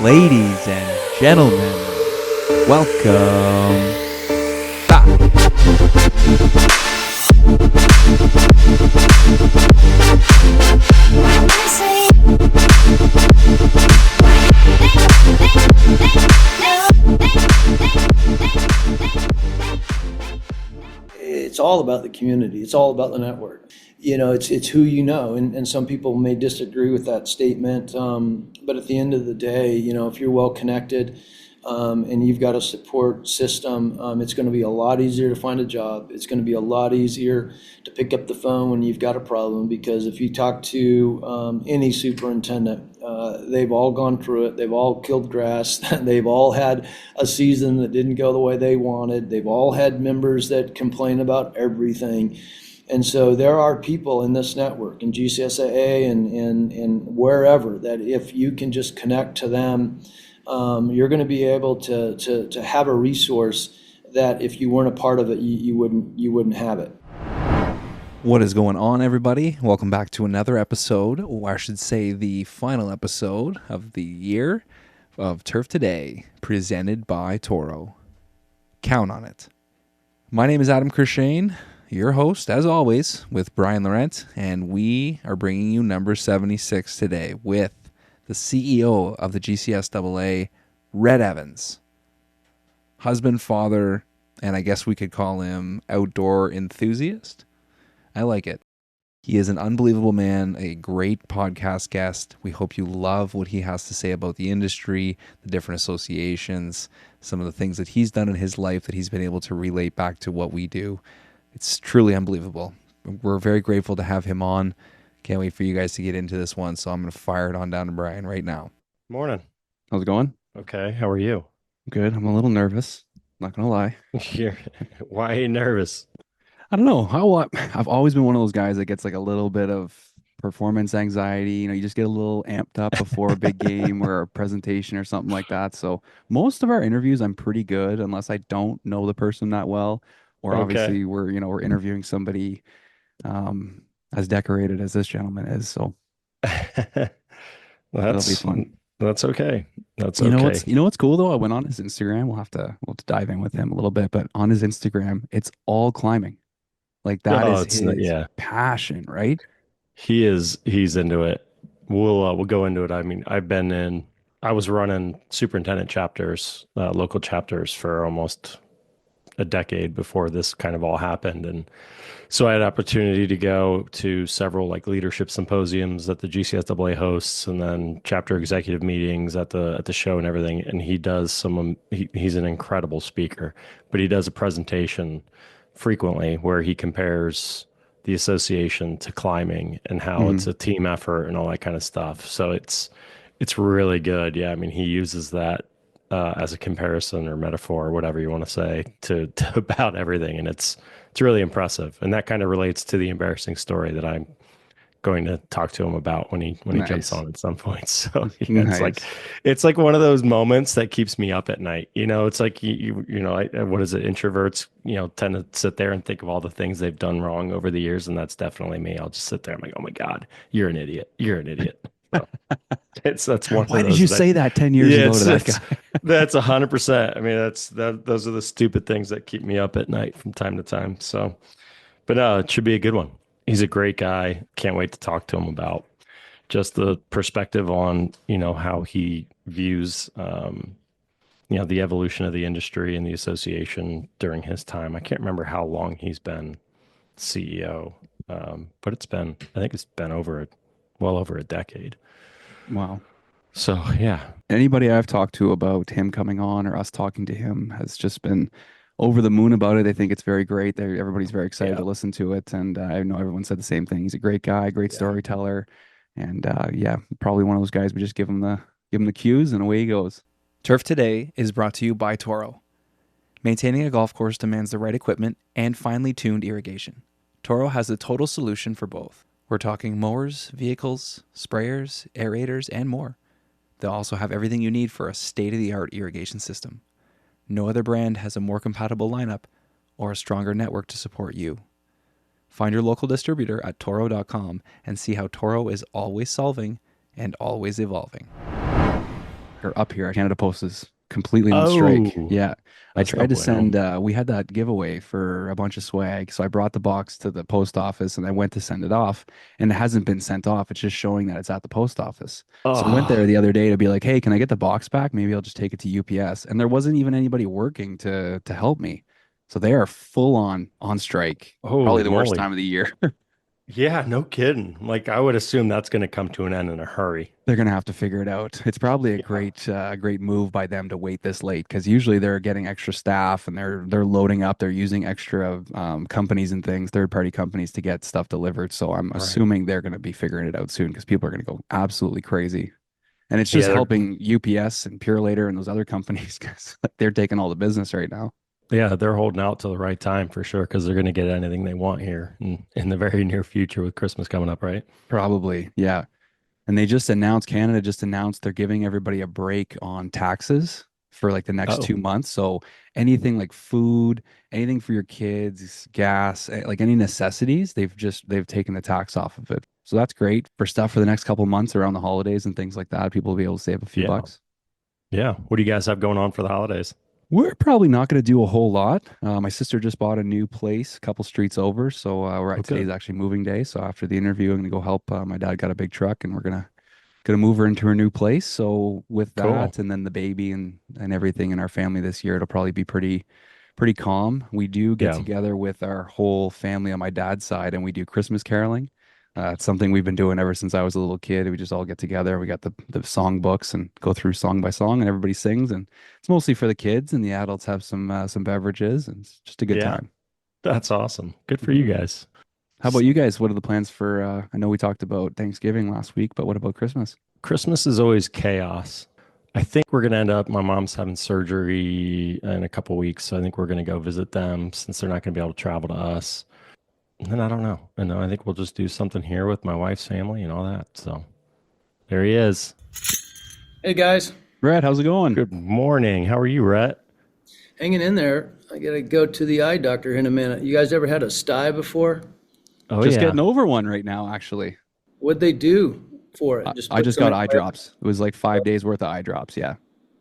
Ladies and gentlemen, welcome back. It's all about the community. It's all about the network. You know, it's who you know, and some people may disagree with that statement. But at the end of the day, you know, if you're well connected and you've got a support system, it's going to be a lot easier to find a job. It's going to be a lot easier to pick up the phone when you've got a problem, because if you talk to any superintendent, they've all gone through it. They've all killed grass. They've all had a season that didn't go the way they wanted. They've all had members that complain about everything. And so there are people in this network, in GCSAA and wherever, that if you can just connect to them, you're going to be able to have a resource that if you weren't a part of it, you wouldn't have it. What is going on, everybody? Welcome back to another episode, or I should say the final episode of the year of Turf Today, presented by Toro. Count on it. My name is Adam Kershane, your host, as always, with Brian Laurent, and we are bringing you number 76 today with the CEO of the GCSAA, Rhett Evans. Husband, father, and I guess we could call him outdoor enthusiast. I like it. He is an unbelievable man, a great podcast guest. We hope you love what he has to say about the industry, the different associations, some of the things that he's done in his life that he's been able to relate back to what we do. It's truly unbelievable. We're very grateful to have him on. Can't wait for you guys to get into this one, so I'm going to fire it on down to Brian right now. Morning. How's it going? Okay, how are you? Good. I'm a little nervous. Not going to lie. Why are you nervous? I don't know. I've always been one of those guys that gets like a little bit of performance anxiety. You know, you just get a little amped up before a big game or a presentation or something like that. So most of our interviews, I'm pretty good unless I don't know the person that well. Or obviously we're interviewing somebody as decorated as this gentleman is. So Well, that'll be fun. That's okay. You know what's cool though? I went on his Instagram. We'll have to dive in with him a little bit, but on his Instagram, it's all climbing. Like that is his passion, right? He's into it. We'll go into it. I mean, I was running superintendent chapters, local chapters for almost a decade before this kind of all happened. And so I had opportunity to go to several like leadership symposiums that the GCSAA hosts, and then chapter executive meetings at the show and everything. And he does he's an incredible speaker, but he does a presentation frequently where he compares the association to climbing and how it's a team effort and all that kind of stuff. So it's really good. Yeah. I mean, he uses that as a comparison or metaphor or whatever you want to say to about everything. And it's really impressive. And that kind of relates to the embarrassing story that I'm going to talk to him about when he jumps on at some point. So it's like one of those moments that keeps me up at night. You know, it's like, what is it? Introverts, tend to sit there and think of all the things they've done wrong over the years. And that's definitely me. I'll just sit there. I'm like, oh my God, you're an idiot. You're an idiot. So that's one. Why did you say that 10 years ago to that guy? That's 100%. I mean, those are the stupid things that keep me up at night from time to time. So, but it should be a good one. He's a great guy. Can't wait to talk to him about just the perspective on, how he views, the evolution of the industry and the association during his time. I can't remember how long he's been CEO, but I think it's been well over a decade. Wow. So, yeah. Anybody I've talked to about him coming on or us talking to him has just been over the moon about it. They think it's very great. Everybody's very excited to listen to it. And I know everyone said the same thing. He's a great guy, great storyteller. And probably one of those guys, we just give him the cues and away he goes. Turf Today is brought to you by Toro. Maintaining a golf course demands the right equipment and finely tuned irrigation. Toro has the total solution for both. We're talking mowers, vehicles, sprayers, aerators, and more. They'll also have everything you need for a state-of-the-art irrigation system. No other brand has a more compatible lineup or a stronger network to support you. Find your local distributor at toro.com and see how Toro is always solving and always evolving. or up here. Canada Post is completely on strike. Oh, Yeah. I that's no tried to bueno. send, we had that giveaway for a bunch of swag. So I brought the box to the post office and I went to send it off and it hasn't been sent off. It's just showing that it's at the post office. So I went there Oh, the other day to be like, hey, can I get the box back? Maybe I'll just take it to UPS. And there wasn't even anybody working to help me. So they are full on strike. Probably holy the worst moly. time of the year. Yeah, no kidding. Like I would assume that's going to come to an end in a hurry. They're gonna have to figure it out. It's probably a Yeah. great move by them to wait this late because usually they're getting extra staff and they're loading up. They're using extra companies and things, third party companies to get stuff delivered. So I'm Right. assuming they're gonna be figuring it out soon because people are gonna go absolutely crazy. And it's just Yeah, helping UPS and Purelator and those other companies because they're taking all the business right now. they're holding out till the right time for sure because they're going to get anything they want here in the very near future with Christmas coming up, right? Probably, yeah. And they just announced, Canada just announced they're giving everybody a break on taxes for like the next Oh, 2 months. So anything like food, anything for your kids, gas, like any necessities, they've taken the tax off of it. So that's great for stuff for the next couple months around the holidays and things like that. People will be able to save a few yeah. bucks. Yeah. What do you guys have going on for the holidays? We're probably not going to do a whole lot. My sister just bought a new place a couple streets over. So we're Oh, at today's good. actually moving day. So after the interview, I'm going to go help. My dad got a big truck and we're gonna move her into her new place. So with Cool. that, and then the baby and everything in our family this year, it'll probably be pretty calm. We do get Yeah. together with our whole family on my dad's side, and we do Christmas caroling. It's something we've been doing ever since I was a little kid. We just all get together. We got the song books and go through song by song, and everybody sings. And it's mostly for the kids, and the adults have some beverages, and it's just a good Yeah. time. That's awesome. Good for you Mhm. guys. How about you guys? What are the plans for? I know we talked about Thanksgiving last week, but what about Christmas? Christmas is always chaos. I think we're going to end up, my mom's having surgery in a couple weeks. So I think we're going to go visit them since they're not going to be able to travel to us. And then I don't know. And then I think we'll just do something here with my wife's family and all that. So there he is. Hey guys, Brett, how's it going? Good morning. How are you, Rhett? hanging in there. I gotta go to the eye doctor in a minute. You guys ever had a sty before? Oh, Just yeah. getting over one right now, actually. What'd they do for it? I, Just I put just some got in eye there? drops. It was like 5 days worth of eye drops. Yeah.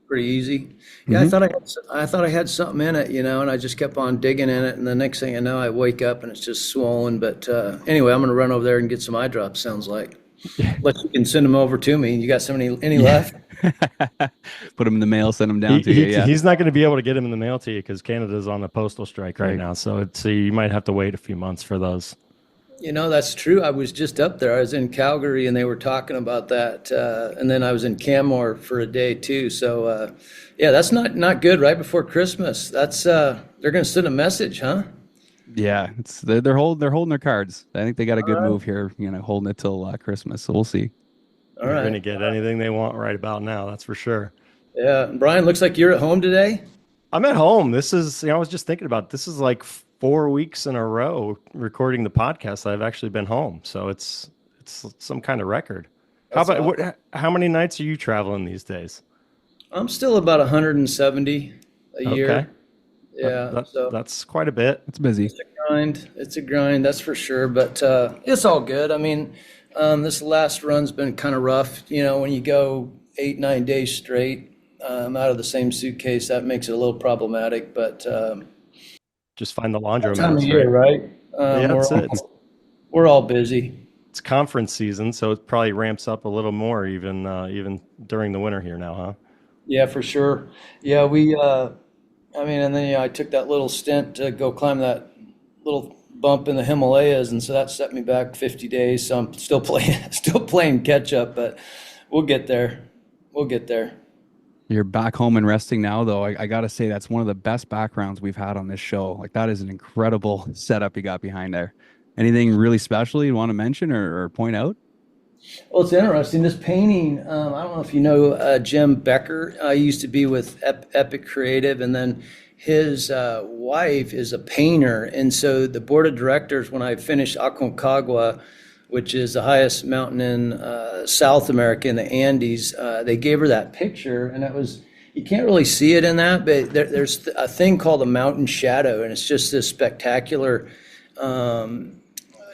Pretty easy. Yeah, Hmm. I thought I had something in it, and I just kept on digging in it, and the next thing I know, I wake up and it's just swollen. But anyway, I'm gonna run over there and get some eye drops. Sounds like. Unless you can send them over to me. You got any Yeah. left? Put them in the mail, send them He, down to you. he Yeah. he's not going to be able to get him in the mail to you because Canada's on a postal strike right Right. now. So you might have to wait a few months for those. That's true. I was just up there. I was in Calgary, and they were talking about that. And then I was in Canmore for a day too. So, yeah, that's not good. Right before Christmas. That's they're going to send a message, huh? Yeah. They're holding their cards. I think they got a All good right. move here, holding it till Christmas. So we'll see. All They're going right. to get anything they want right about now. That's for sure. Yeah, Brian, looks like you're at home today. I'm at home. This is, I was just thinking about this is like 4 weeks in a row recording the podcast. I've actually been home. So it's some kind of record. How That's about awesome. how many nights are you traveling these days? I'm still about 170 a Okay. year. Yeah, so That's quite a bit. It's busy. it's a grind. It's a grind, that's for sure. But it's all good. I mean, this last run's been kind of rough. When you go 8, 9 days straight out of the same suitcase, that makes it a little problematic. But Just find the that time of laundromats, year, right? right? Yeah, We're that's it. we're all busy. It's conference season, so it probably ramps up a little more even during the winter here now, huh? Yeah, for sure. Yeah, I mean, and then I took that little stint to go climb that little bump in the Himalayas, and so that set me back 50 days. So I'm still playing still playing catch up, but we'll get there. We'll get there. You're back home and resting now, though. I gotta say that's one of the best backgrounds we've had on this show. Like that is an incredible setup you got behind there. Anything really special you want to mention or point out? Well, it's interesting. This painting, I don't know if you know Jim Becker. He used to be with Epic Creative, and then his wife is a painter. And so the board of directors, when I finished Aconcagua, which is the highest mountain in South America in the Andes, they gave her that picture, and it was. You can't really see it in that, but there's a thing called a mountain shadow, and it's just this spectacular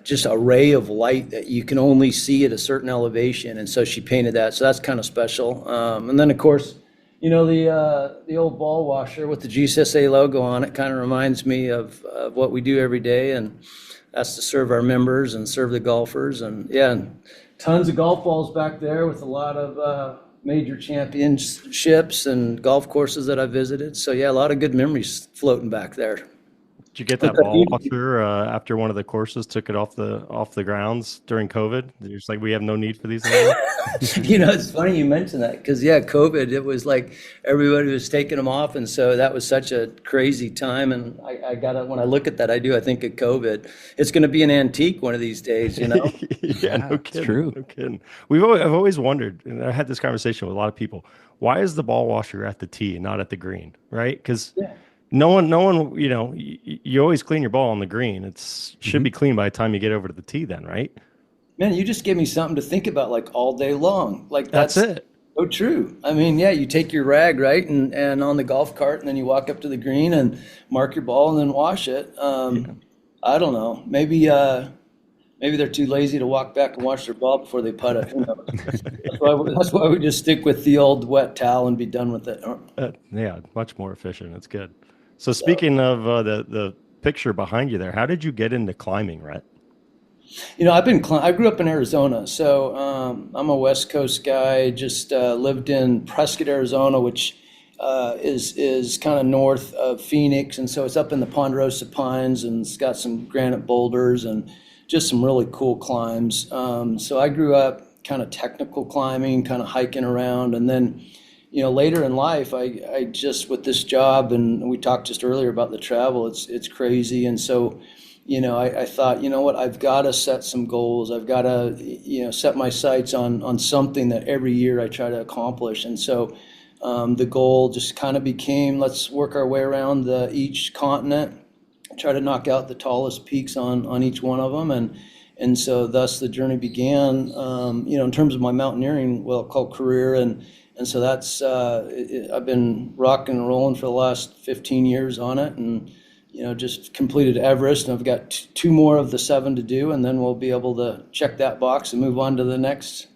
just a ray of light that you can only see at a certain elevation. And so she painted that. So that's kind of special. And then, of course, the old ball washer with the GCSAA logo on it kind of reminds me of what we do every day. And that's to serve our members and serve the golfers. And yeah, and tons of golf balls back there with a lot of major championships and golf courses that I visited. So yeah, a lot of good memories floating back there. Did you get What that about ball you? washer after one of the courses took it off the grounds during COVID? You're just like, we have no need for these anymore. It's funny you mentioned that because, yeah, COVID, it was like everybody was taking them off. And so that was such a crazy time. And I got to, when I look at that, I think of COVID. It's going to be an antique one of these days. Yeah, Yeah, no it's kidding, true. no kidding. I've always wondered, and I had this conversation with a lot of people. Why is the ball washer at the tee and not at the green, right? Because Yeah. no one, you always clean your ball on the green. It's should Hmm. be clean by the time you get over to the tee, then, right? Man, you just gave me something to think about like all day long. Like That's that's it. so true. I mean, yeah, you take your rag, right? And on the golf cart, and then you walk up to the green and mark your ball and then wash it. Yeah. I don't know. Maybe they're too lazy to walk back and wash their ball before they putt it. Who knows? That's why we just stick with the old wet towel and be done with it. Yeah, much more efficient. It's good. So speaking of the picture behind you there, how did you get into climbing, Rhett? I grew up in Arizona, so I'm a West Coast guy. Just lived in Prescott, Arizona, which is kind of north of Phoenix, and so it's up in the Ponderosa Pines, and it's got some granite boulders and just some really cool climbs. So I grew up kind of technical climbing, kind of hiking around, and then later in life, I just with this job, and we talked just earlier about the travel. It's crazy, and so I thought, you know what, I've got to set some goals. I've got to, set my sights on something that every year I try to accomplish. And so the goal just kind of became, let's work our way around each continent, try to knock out the tallest peaks on each one of them. And so thus the journey began, in terms of my mountaineering, well, called career. And so that's, I've been rocking and rolling for the last 15 years on it. And just completed Everest, and I've got two more of the 7 to do, and then we'll be able to check that box and move on to the next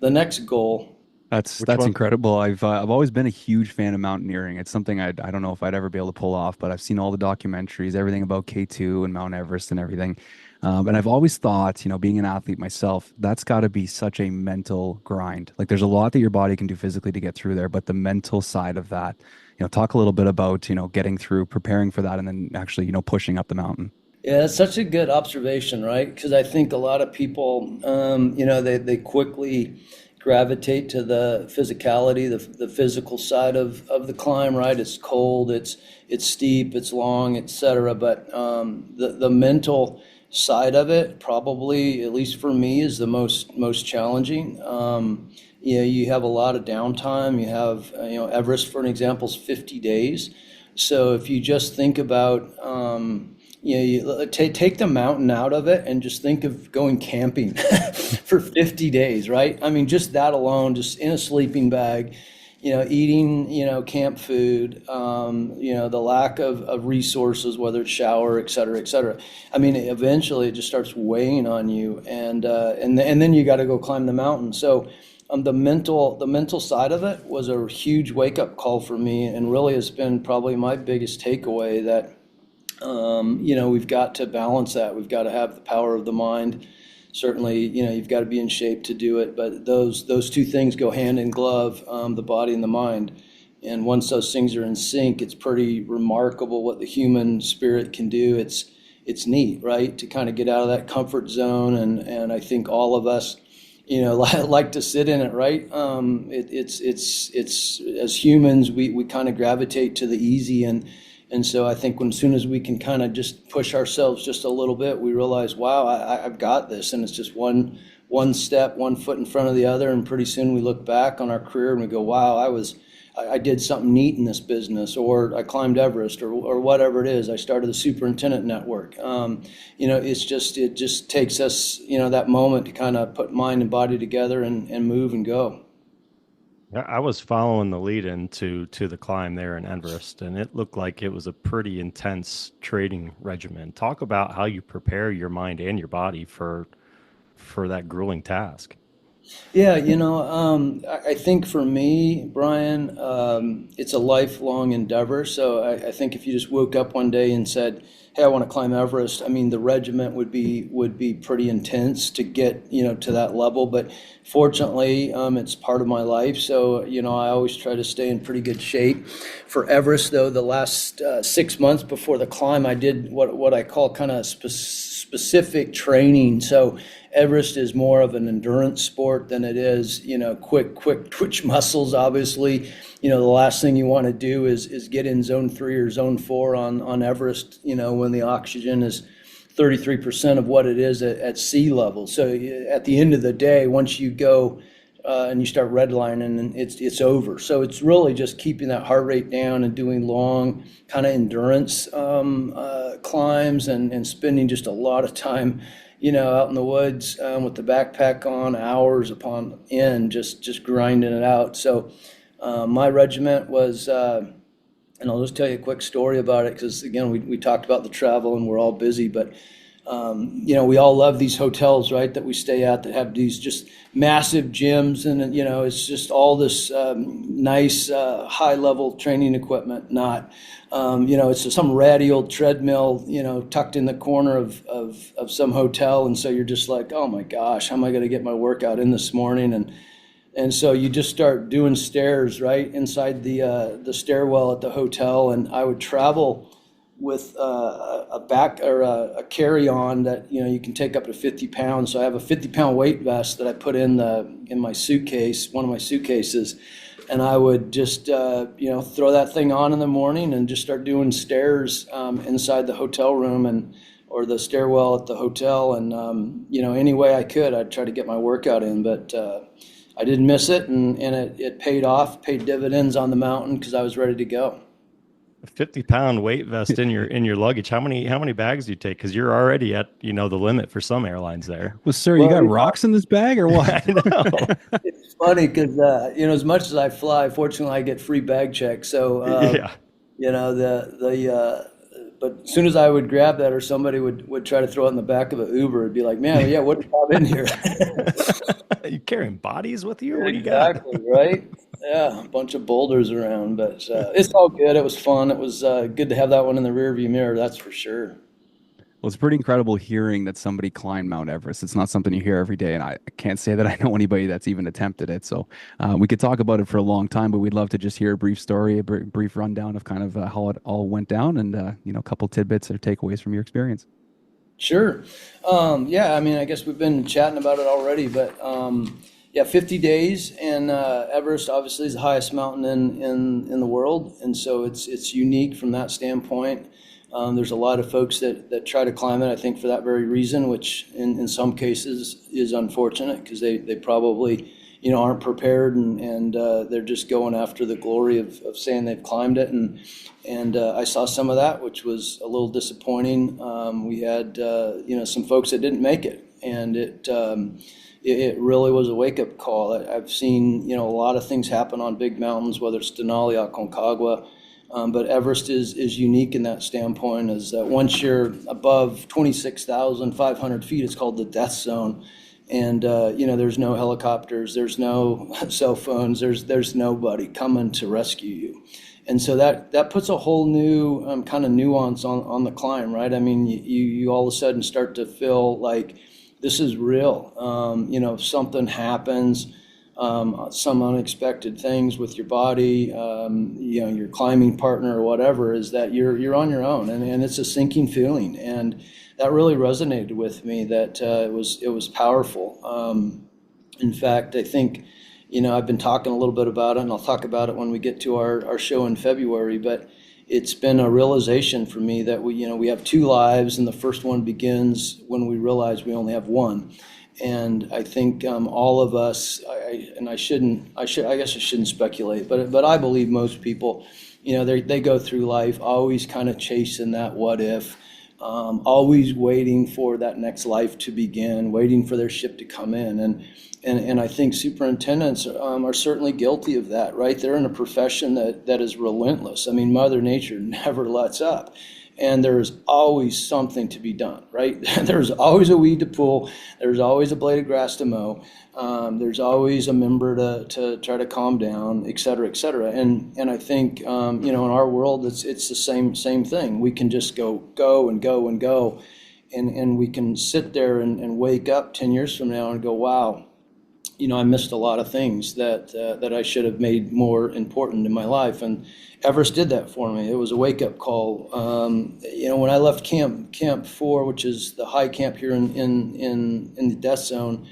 goal. Which That's one? incredible. I've always been a huge fan of mountaineering. It's something I don't know if I'd ever be able to pull off, but I've seen all the documentaries, everything about K2 and Mount Everest and everything. And I've always thought, being an athlete myself, that's got to be such a mental grind. Like there's a lot that your body can do physically to get through there, but the mental side of that, talk a little bit about, getting through, preparing for that, and then actually, pushing up the mountain. Yeah, that's such a good observation, right? Because I think a lot of people, they quickly gravitate to the physicality, the physical side of the climb, right? It's cold, it's steep, it's long, etc. But the mental side of it, probably, at least for me, is the most challenging. You have a lot of downtime. You have, Everest, for an example, is 50 days. So if you just think about, take the mountain out of it and just think of going camping for 50 days, right? I mean, just that alone, just in a sleeping bag, eating, camp food, the lack of resources, whether it's shower, et cetera, et cetera. I mean, eventually it just starts weighing on you, and then you got to go climb the mountain. So the mental side of it was a huge wake up call for me, and really has been probably my biggest takeaway that we've got to balance that. We've got to have the power of the mind. Certainly, you've got to be in shape to do it, but those two things go hand in glove, the body and the mind. And once those things are in sync, it's pretty remarkable what the human spirit can do. It's neat, right? To kind of get out of that comfort zone, and I think all of us, like to sit in it, right? It's as humans, we kind of gravitate to the easy, and so I think as soon as we can kind of just push ourselves just a little bit, we realize, wow, I've got this, and it's just one step, one foot in front of the other, and pretty soon we look back on our career and we go, wow, I did something neat in this business, or I climbed Everest, or whatever it is. I started the superintendent network. It just takes us, that moment to kind of put mind and body together and move and go. I was following the lead into to the climb there in Everest, and it looked like it was a pretty intense training regimen. Talk about how you prepare your mind and your body for for that grueling task. Yeah, I think for me, Brian, it's a lifelong endeavor. So I think if you just woke up one day and said, "Hey, I want to climb Everest," I mean, the regiment would be pretty intense to get, to that level. But fortunately, it's part of my life. So, I always try to stay in pretty good shape. For Everest, though, the last 6 months before the climb, I did what I call kind of specific training. So Everest is more of an endurance sport than it is, quick twitch muscles. Obviously, the last thing you want to do is get in zone 3 or zone 4 on Everest, when the oxygen is 33% of what it is at sea level. So at the end of the day, once you go and you start redlining, and it's over. So it's really just keeping that heart rate down and doing long kind of endurance climbs, and spending just a lot of time, out in the woods with the backpack on, hours upon end, just grinding it out. So my regiment was, and I'll just tell you a quick story about it, because again, we talked about the travel and we're all busy, but we all love these hotels, right, that we stay at that have these just massive gyms, and it's just all this nice high level training equipment. Not, it's just some ratty old treadmill, tucked in the corner of some hotel, and so you're just like, oh my gosh, how am I going to get my workout in this morning? And so you just start doing stairs right inside the stairwell at the hotel, and I would travel with a back or a carry-on that you can take up to 50 pounds. So I have a 50-pound weight vest that I put in my suitcase, one of my suitcases, and I would just throw that thing on in the morning and just start doing stairs inside the hotel room or the stairwell at the hotel, and any way I could, I'd try to get my workout in, but I didn't miss it, and it paid dividends on the mountain because I was ready to go. A 50-pound weight vest in your luggage. How many bags do you take? Because you're already at the limit for some airlines there. Well, sir, you got rocks in this bag or what? I know. It's funny because as much as I fly, fortunately I get free bag checks. So Yeah. but as soon as I would grab that, or somebody would try to throw it in the back of an Uber, it'd be like, man, yeah, what do you have in here? You carrying bodies with you? What do you got? Exactly, right? Yeah, a bunch of boulders around, but it's all good. It was fun. It was good to have that one in the rearview mirror, that's for sure. Well, it's pretty incredible hearing that somebody climbed Mount Everest. It's not something you hear every day, and I can't say that I know anybody that's even attempted it. So we could talk about it for a long time, but we'd love to just hear a brief story, a brief rundown of kind of how it all went down, and a couple tidbits or takeaways from your experience. Sure. Yeah, I mean, I guess we've been chatting about it already, but yeah, 50 days, and Everest obviously is the highest mountain in the world, and so it's unique from that standpoint. There's a lot of folks that try to climb it, I think, for that very reason, which in some cases is unfortunate because they probably aren't prepared, and they're just going after the glory of saying they've climbed it, and I saw some of that, which was a little disappointing. We had some folks that didn't make it, and it really was a wake-up call. I've seen a lot of things happen on big mountains, whether it's Denali, Aconcagua. But Everest is unique in that standpoint, is that once you're above 26,500 feet, it's called the death zone. And, there's no helicopters, there's no cell phones, there's nobody coming to rescue you. And so that puts a whole new kind of nuance on the climb, right? I mean, you all of a sudden start to feel like this is real. If something happens, some unexpected things with your body, your climbing partner or whatever, is that you're on your own, and it's a sinking feeling, and that really resonated with me. That it was powerful. In fact, I think I've been talking a little bit about it, and I'll talk about it when we get to our show in February. But it's been a realization for me that we have two lives, and the first one begins when we realize we only have one. And I think all of us, I guess I shouldn't speculate, but I believe most people, they go through life always kind of chasing that what if, always waiting for that next life to begin, waiting for their ship to come in. And I think superintendents are certainly guilty of that, right? They're in a profession that is relentless. I mean, Mother Nature never lets up. And there's always something to be done, right? There's always a weed to pull. There's always a blade of grass to mow. There's always a member to try to calm down, et cetera, et cetera. And I think, in our world, it's the same thing. We can just go and go and go. And we can sit there and wake up 10 years from now and go, wow, I missed a lot of things that I should have made more important in my life. And Everest did that for me. It was a wake-up call. When I left Camp 4, which is the high camp here in the death zone,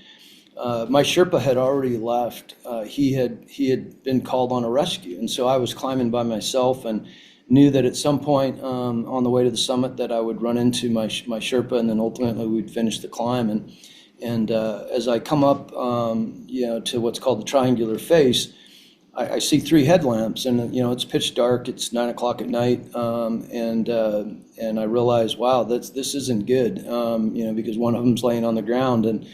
my Sherpa had already left. He had been called on a rescue, and so I was climbing by myself and knew that at some point on the way to the summit that I would run into my Sherpa, and then ultimately we'd finish the climb. And as I come up, to what's called the triangular face, I see 3 headlamps, and it's pitch dark. It's 9 o'clock at night, and I realize, wow, this isn't good, because one of them's laying on the ground, and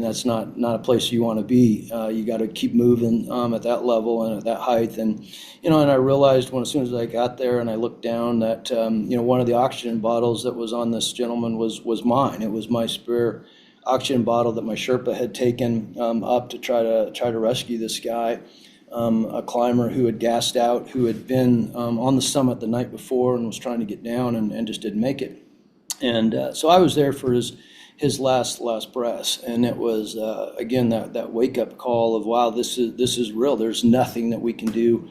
that's not a place you want to be. You got to keep moving at that level and at that height, and and I realized as soon as I got there and I looked down that one of the oxygen bottles that was on this gentleman was mine. It was my spare oxygen bottle that my Sherpa had taken up to try to rescue this guy. A climber who had gassed out, who had been on the summit the night before and was trying to get down and just didn't make it. And so I was there for his last breaths, and it was again that wake up call of, wow, this is real. There's nothing that we can do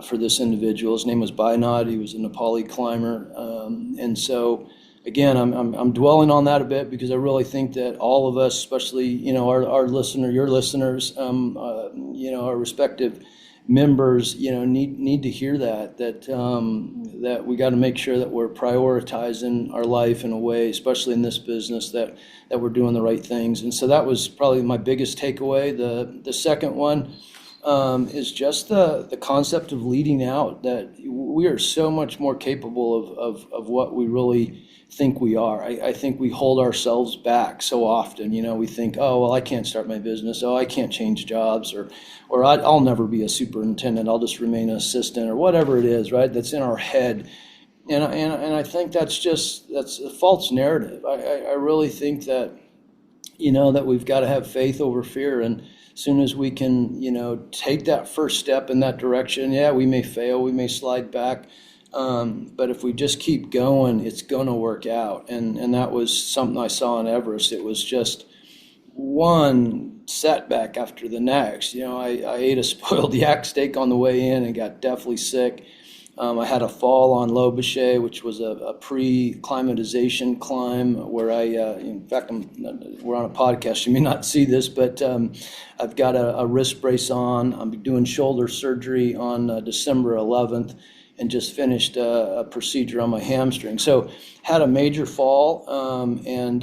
for this individual. His name was Bainad. He was a Nepali climber, and so. Again, I'm dwelling on that a bit because I really think that all of us, especially our listener, your listeners, our respective members, need to hear that we got to make sure that we're prioritizing our life in a way, especially in this business, that we're doing the right things. And so that was probably my biggest takeaway. The second one is just the concept of leading out, that we are so much more capable of what we really think we are. I think we hold ourselves back so often. We think, oh, well, I can't start my business. Oh, I can't change jobs, or I'll never be a superintendent. I'll just remain an assistant, or whatever it is, right? That's in our head. And I think that's a false narrative. I really think that, that we've got to have faith over fear. And as soon as we can, take that first step in that direction, yeah, we may fail, we may slide back. But if we just keep going, it's going to work out. And that was something I saw on Everest. It was just one setback after the next. I ate a spoiled yak steak on the way in and got deathly sick. I had a fall on Lobuche, which was a pre-climatization climb where in fact, we're on a podcast. You may not see this, but I've got a wrist brace on. I'm doing shoulder surgery on December 11th. And just finished a procedure on my hamstring. So had a major fall and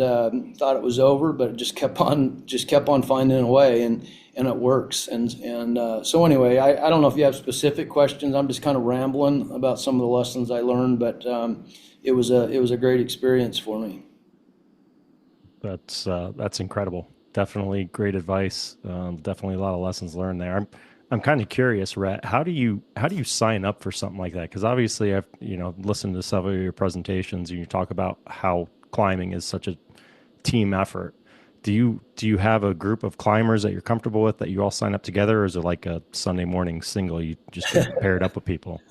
thought it was over, but it just kept on finding a way, and it works. And so anyway, I don't know if you have specific questions. I'm just kind of rambling about some of the lessons I learned, but it was a great experience for me. That's incredible. Definitely great advice. Definitely a lot of lessons learned there. I'm kind of curious, Rhett. How do you sign up for something like that? Because obviously, I've listened to several of your presentations, and you talk about how climbing is such a team effort. Do you have a group of climbers that you're comfortable with that you all sign up together, or is it like a Sunday morning single? You just get paired up with people.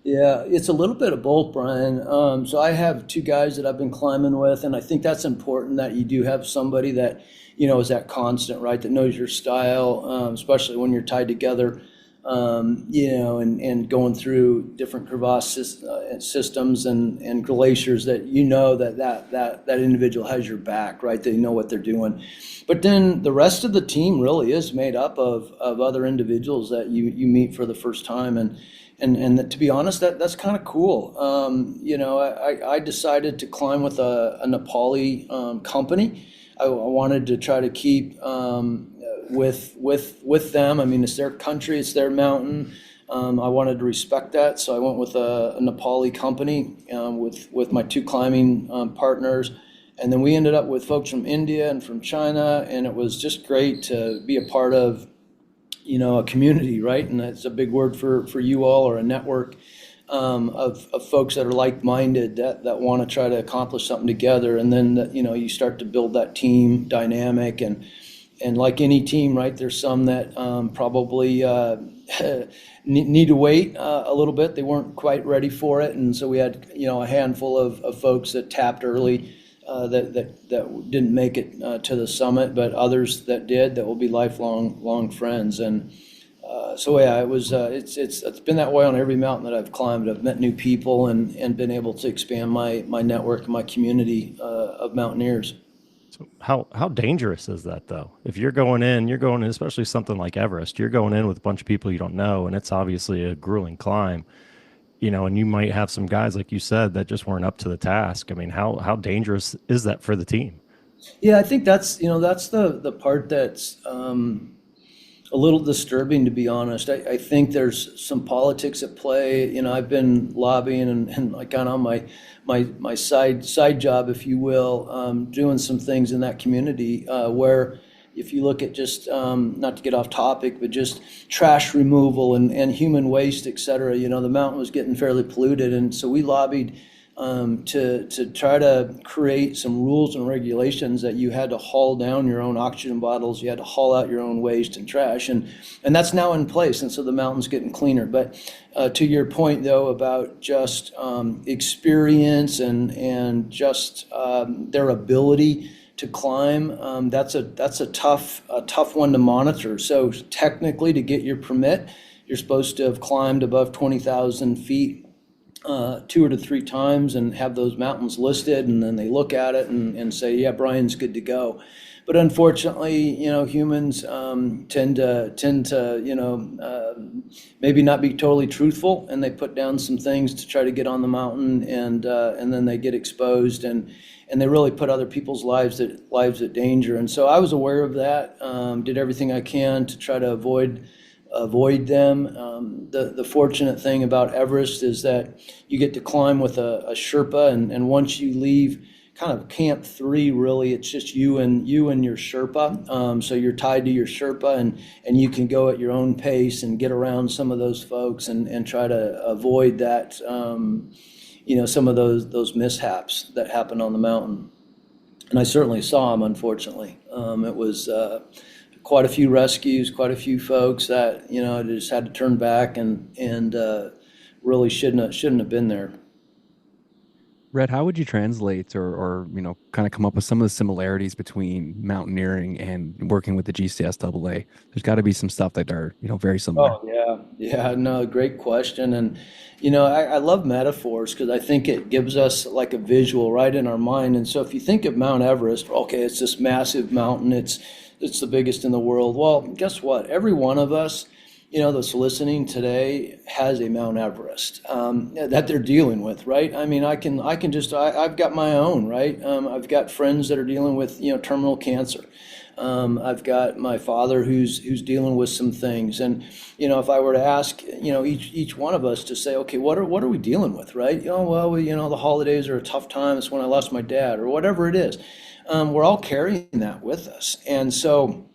Yeah, it's a little bit of both, Brian. So I have 2 guys that I've been climbing with, and I think that's important that you do have somebody that, is that constant, right, that knows your style, especially when you're tied together, and going through different crevasse systems and glaciers, that that individual has your back, right? They know what they're doing. But then the rest of the team really is made up of other individuals that you meet for the first time, and to be honest, that's kind of cool. I decided to climb with a Nepali company. I wanted to try to keep with them. I mean, it's their country, it's their mountain. I wanted to respect that, so I went with a Nepali company with my 2 climbing partners, and then we ended up with folks from India and from China, and it was just great to be a part of a community, right? And that's a big word for you all, or a network. of folks that are like-minded that want to try to accomplish something together. And then, you start to build that team dynamic. And like any team, right, there's some that probably need to wait a little bit. They weren't quite ready for it. And so we had, a handful of folks that tapped early that didn't make it to the summit, but others that did, that will be lifelong friends. And so yeah, it's been that way on every mountain that I've climbed. I've met new people and been able to expand my network and my community of mountaineers. So how dangerous is that though? If you're going in, especially something like Everest, you're going in with a bunch of people you don't know, and it's obviously a grueling climb, and you might have some guys, like you said, that just weren't up to the task. I mean, how dangerous is that for the team? Yeah, I think that's the part that's a little disturbing, to be honest. I think there's some politics at play. I've been lobbying and like kind of on my side job, if you will, doing some things in that community where if you look at just not to get off topic, but just trash removal and human waste, et cetera, the mountain was getting fairly polluted, and so we lobbied to try to create some rules and regulations that you had to haul down your own oxygen bottles, you had to haul out your own waste and trash, and that's now in place, and so the mountain's getting cleaner. But to your point, though, about just experience and just their ability to climb, that's a tough one to monitor. So technically, to get your permit, you're supposed to have climbed above 20,000 feet 2 or 3 times and have those mountains listed, and then they look at it and say, yeah, Brian's good to go. But unfortunately, humans tend to maybe not be totally truthful, and they put down some things to try to get on the mountain, and then they get exposed, and they really put other people's lives at danger. And so I was aware of that, did everything I can to try to avoid them. The fortunate thing about Everest is that you get to climb with a Sherpa, and once you leave kind of camp 3, really, it's just you and your Sherpa. So you're tied to your Sherpa, and you can go at your own pace and get around some of those folks and try to avoid that, some of those mishaps that happen on the mountain. And I certainly saw them, unfortunately. It was quite a few rescues, quite a few folks that just had to turn back and really shouldn't have been there. Rhett, how would you translate or kind of come up with some of the similarities between mountaineering and working with the GCSAA? There's got to be some stuff that are very similar. Oh yeah, no, great question. And I love metaphors because I think it gives us like a visual right in our mind. And so if you think of Mount Everest, okay, it's this massive mountain. It's the biggest in the world. Well, guess what? Every one of us, that's listening today has a Mount Everest that they're dealing with, right? I mean, I've got my own, right? I've got friends that are dealing with, terminal cancer. I've got my father who's dealing with some things. And, if I were to ask, each one of us to say, okay, what are we dealing with, right? The holidays are a tough time. It's when I lost my dad or whatever it is. We're all carrying that with us. And so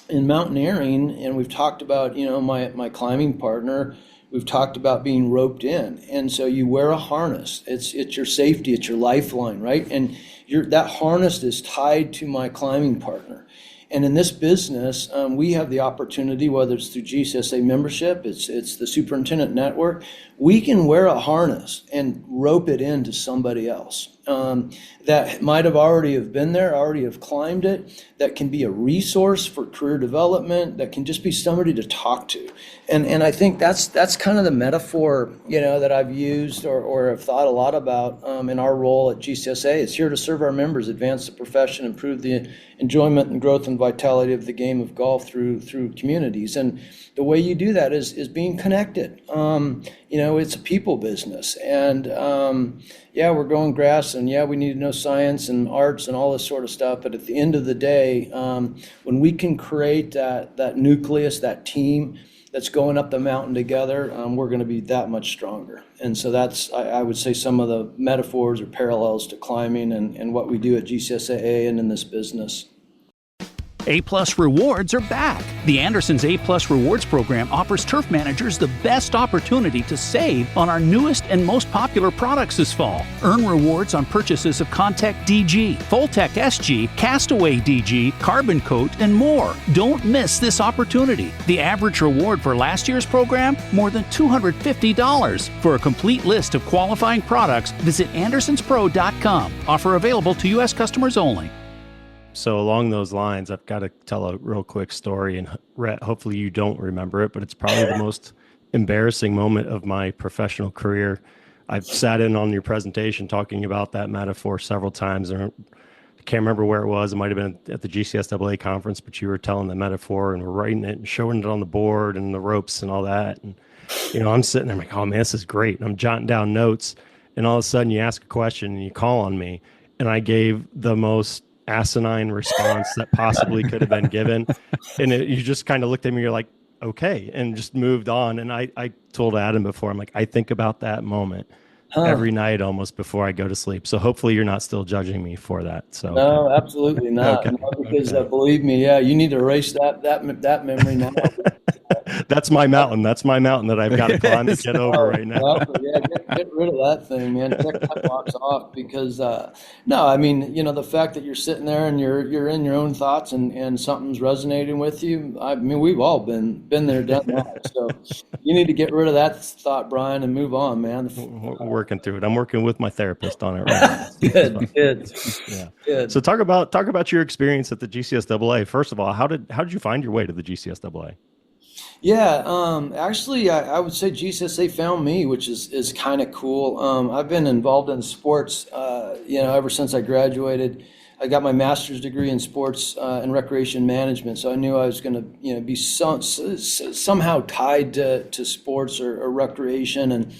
in mountaineering, and we've talked about, my climbing partner, we've talked about being roped in. And so you wear a harness. It's your safety, it's your lifeline, right? And that harness is tied to my climbing partner. And in this business, we have the opportunity, whether it's through GCSA membership, it's the superintendent network, we can wear a harness and rope it into somebody else that might have already have been there, already have climbed it, that can be a resource for career development, that can just be somebody to talk to. And I think that's kind of the metaphor, that I've used or have thought a lot about in our role at GCSA. It's here to serve our members, advance the profession, improve the enjoyment and growth and vitality of the game of golf through communities. And the way you do that is being connected. It's a people business. And we're going grass, and we need to know science and arts and all this sort of stuff. But at the end of the day, when we can create that nucleus, that team that's going up the mountain together, we're going to be that much stronger. And so that's, I would say, some of the metaphors or parallels to climbing and what we do at GCSAA and in this business. A-Plus rewards are back. The Andersons A-Plus rewards program offers turf managers the best opportunity to save on our newest and most popular products this fall. Earn rewards on purchases of Contec DG, Voltec SG, Castaway DG, Carbon Coat, and more. Don't miss this opportunity. The average reward for last year's program, more than $250. For a complete list of qualifying products, visit andersonspro.com. Offer available to U.S. customers only. So along those lines, I've got to tell a real quick story, and Rhett, hopefully you don't remember it, but it's probably the most embarrassing moment of my professional career. I've sat in on your presentation talking about that metaphor several times. I can't remember where it was. It might have been at the GCSAA conference, but you were telling the metaphor and we're writing it and showing it on the board and the ropes and all that. And, I'm sitting there, I'm like, oh man, this is great. And I'm jotting down notes, and all of a sudden you ask a question and you call on me, and I gave the most asinine response that possibly could have been given. And you just kind of looked at me, you're like, okay, and just moved on. And I told Adam before, I'm like, I think about that moment every night almost before I go to sleep. So hopefully you're not still judging me for that. So No, absolutely not. Okay. No, because believe me, you need to erase that memory now. That's my mountain. That's my mountain that I've got to climb to get over right now. Well, get rid of that thing, man. Check that box off because no, I mean, the fact that you're sitting there and you're in your own thoughts and something's resonating with you. I mean, we've all been there, done that. So you need to get rid of that thought, Brian, and move on, man. We're working through it. I'm working with my therapist on it right now. Good. Yeah. Good. So talk about your experience at the GCSAA. First of all, how did you find your way to the GCSAA? Yeah, actually, I would say GCSA found me, which is kind of cool. I've been involved in sports, ever since I graduated. I got my master's degree in sports and recreation management, so I knew I was going to, be somehow tied to sports or recreation,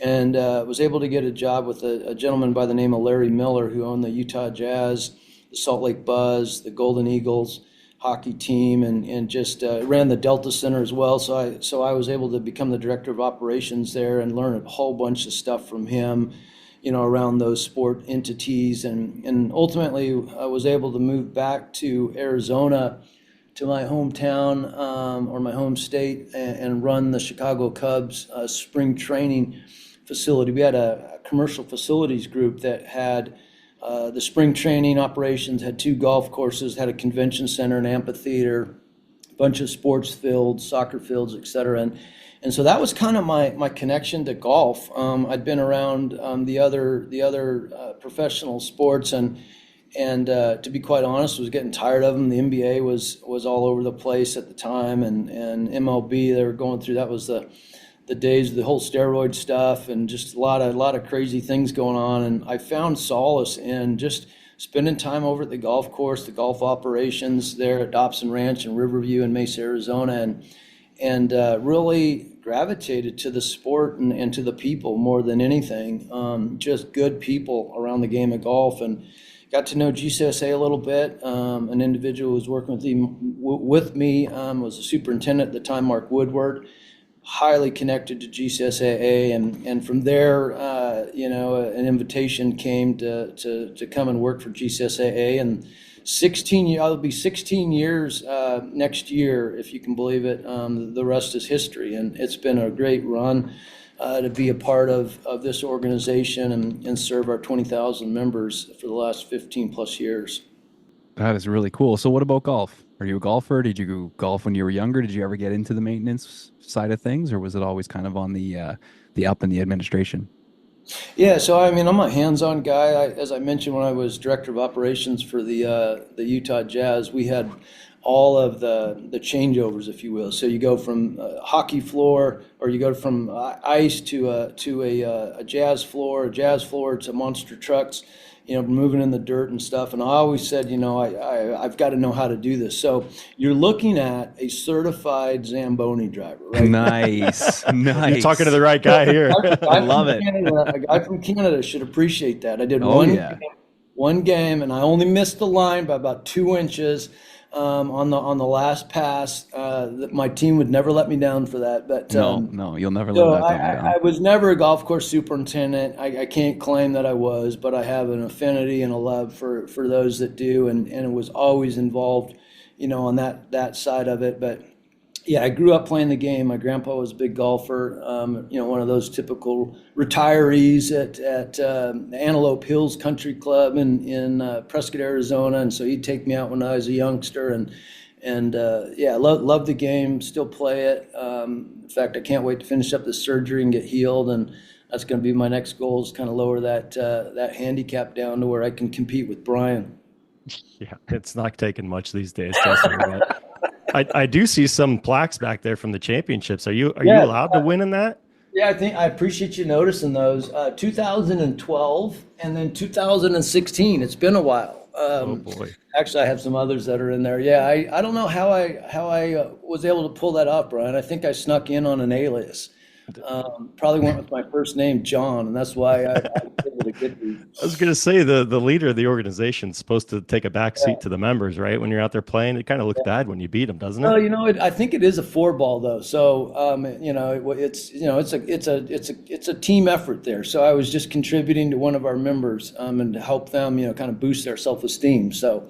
and was able to get a job with a gentleman by the name of Larry Miller, who owned the Utah Jazz, the Salt Lake Buzz, the Golden Eagles hockey team, and just ran the Delta Center as well. So I was able to become the director of operations there and learn a whole bunch of stuff from him, around those sport entities, and ultimately I was able to move back to Arizona, to my hometown or my home state, and run the Chicago Cubs spring training facility. We had a commercial facilities group that had the spring training operations, had 2 golf courses, had a convention center, an amphitheater, a bunch of sports fields, soccer fields, et cetera. And so that was kind of my connection to golf. I'd been around the other professional sports, and to be quite honest, was getting tired of them. The NBA was all over the place at the time, and MLB, they were going through, that was the days of the whole steroid stuff, and just a lot of crazy things going on. And I found solace in just spending time over at the golf course, the golf operations there at Dobson Ranch in Riverview in Mesa, Arizona, and really gravitated to the sport and to the people more than anything. Just good people around the game of golf, and got to know GCSA a little bit. An individual who was working with me was the superintendent at the time, Mark Woodward, highly connected to GCSAA, and from there, an invitation came to come and work for GCSAA, and I'll be 16 years next year, if you can believe it. The rest is history, and it's been a great run to be a part of this organization and serve our 20,000 members for the last 15 plus years. That is really cool. So what about golf? Are you a golfer? Did you go golf when you were younger? Did you ever get into the maintenance side of things, or was it always kind of on the up in the administration? Yeah, so I mean, I'm a hands-on guy. As I mentioned, when I was director of operations for the Utah Jazz, we had all of the changeovers, if you will. So you go from hockey floor, or you go from ice to a jazz floor to monster trucks, moving in the dirt and stuff. And I always said, I've got to know how to do this. So you're looking at a certified Zamboni driver, right? Nice. You're talking to the right guy here. I love it. A guy from Canada should appreciate that. I did one game, and I only missed the line by about 2 inches on the last pass. My team would never let me down for that. But no, you'll never let that down. I was never a golf course superintendent. I can't claim that I was, but I have an affinity and a love for those that do, and was always involved on that side of it. But yeah, I grew up playing the game. My grandpa was a big golfer, one of those typical retirees at Antelope Hills Country Club in Prescott, Arizona. And so he'd take me out when I was a youngster, and yeah, love the game, still play it. In fact, I can't wait to finish up the surgery and get healed, and that's going to be my next goal, is kind of lower that handicap down to where I can compete with Brian. Yeah, it's not taking much these days, trust me. But I do see some plaques back there from the championships. Are you allowed to win in that? Yeah, I appreciate you noticing those. 2012 and then 2016. It's been a while. Oh boy. Actually, I have some others that are in there. Yeah, I don't know how I was able to pull that off, Brian. I think I snuck in on an alias. Probably went with my first name, John, and that's why I was able to get these. I was going to say the leader of the organization is supposed to take a back seat to the members, right? When you're out there playing, it kind of looks bad when you beat them, doesn't it? Well, I think it is a four ball though, so it's a team effort there. So I was just contributing to one of our members, and to help them, kind of boost their self esteem. So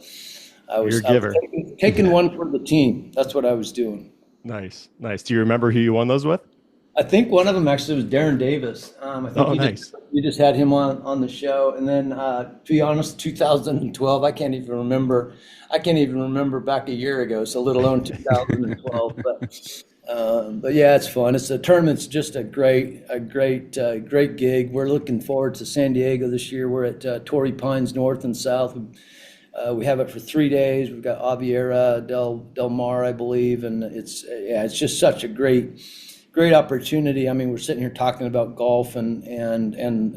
You're a giver. Taking one for the team. That's what I was doing. Nice. Do you remember who you won those with? I think one of them actually was Darren Davis. I think you just had him on the show. And then, to be honest, 2012, I can't even remember back a year ago, so let alone 2012. But yeah, it's fun. The tournament's just a great gig. We're looking forward to San Diego this year. We're at Torrey Pines North and South. We have it for 3 days. We've got Aviera Del Mar, I believe, and it's just such a great opportunity. I mean, we're sitting here talking about golf and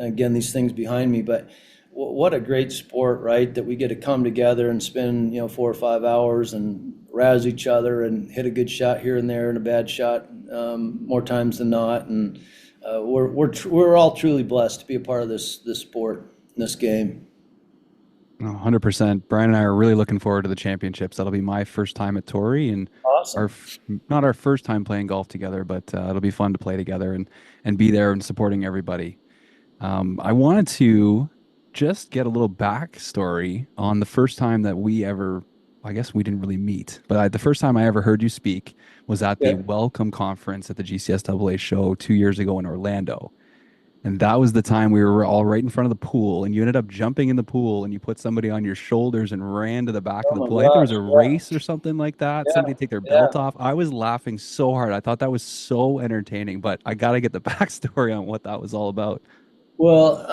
again, these things behind me, but what a great sport, right? That we get to come together and spend, 4 or 5 hours and razz each other and hit a good shot here and there and a bad shot, more times than not. And we're all truly blessed to be a part of this sport, this game. 100%. Brian and I are really looking forward to the championships. That'll be my first time at Torrey, and Awesome. not our first time playing golf together, but it'll be fun to play together and be there and supporting everybody. I wanted to just get a little backstory on the first time that I guess we didn't really meet, but the first time I ever heard you speak was at the Welcome Conference at the GCSAA show 2 years ago in Orlando. And that was the time we were all right in front of the pool, and you ended up jumping in the pool, and you put somebody on your shoulders and ran to the back of the pool. I think there was a race or something like that. Somebody take their belt off. I was laughing so hard. I thought that was so entertaining, but I got to get the backstory on what that was all about. Well,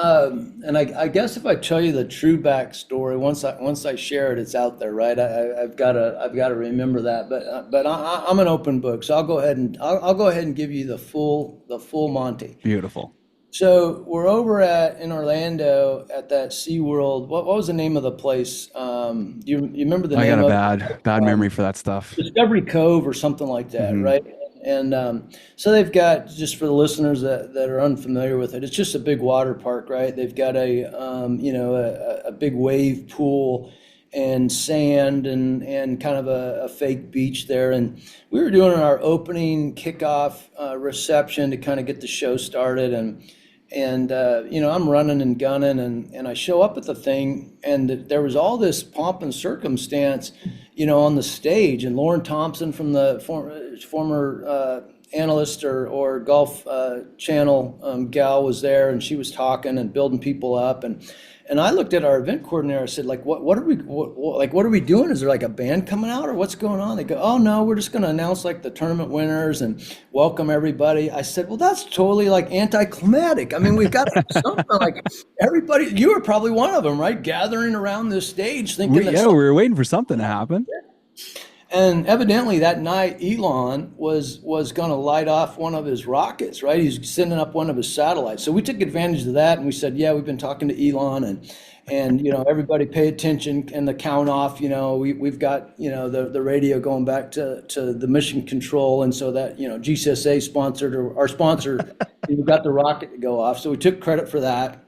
and I guess if I tell you the true backstory, once I share it, it's out there, right? I've got to remember that. But I'm an open book, so I'll go ahead and give you the full Monty. Beautiful. So we're over in Orlando at that SeaWorld. What was the name of the place? You remember the name? I got a bad memory for that stuff. Discovery Cove or something like that, right? And so they've got, just for the listeners that are unfamiliar with it, it's just a big water park, right? They've got a big wave pool and sand and kind of a fake beach there. And we were doing our opening kickoff reception to kind of get the show started. And I'm running and gunning, and I show up at the thing, and there was all this pomp and circumstance, on the stage. And Lauren Thompson from the former analyst or golf channel gal was there, and she was talking and building people up. And I looked at our event coordinator. I said, like, what are we doing? Is there like a band coming out, or what's going on? They go, oh no, we're just going to announce like the tournament winners and welcome everybody. I said, well, that's totally like anticlimactic. I mean, we've got something like everybody. You were probably one of them, right? Gathering around this stage, thinking we were waiting for something to happen. And evidently that night, Elon was going to light off one of his rockets, right? He's sending up one of his satellites. So we took advantage of that, and we said, yeah, we've been talking to Elon, and everybody pay attention, and the count off, we've got, the radio going back to the mission control. And so that, GCSAA sponsored, or our sponsor, we got the rocket to go off. So we took credit for that.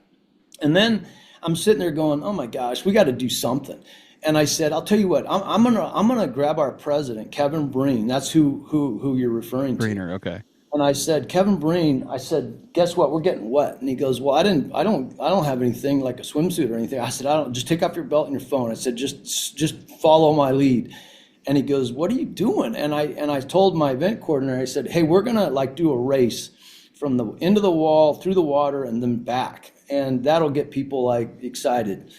And then I'm sitting there going, oh my gosh, we got to do something. And I said, I'll tell you what, I'm gonna grab our president, Kevin Breen. That's who you're referring to. Breener, okay. And I said, Kevin Breen, I said, guess what? We're getting wet. And he goes, well, I don't have anything like a swimsuit or anything. I said, just take off your belt and your phone. I said, just follow my lead. And he goes, "What are you doing?" And I told my event coordinator, I said, "Hey, we're gonna like do a race from the end of the wall through the water and then back, and that'll get people like excited."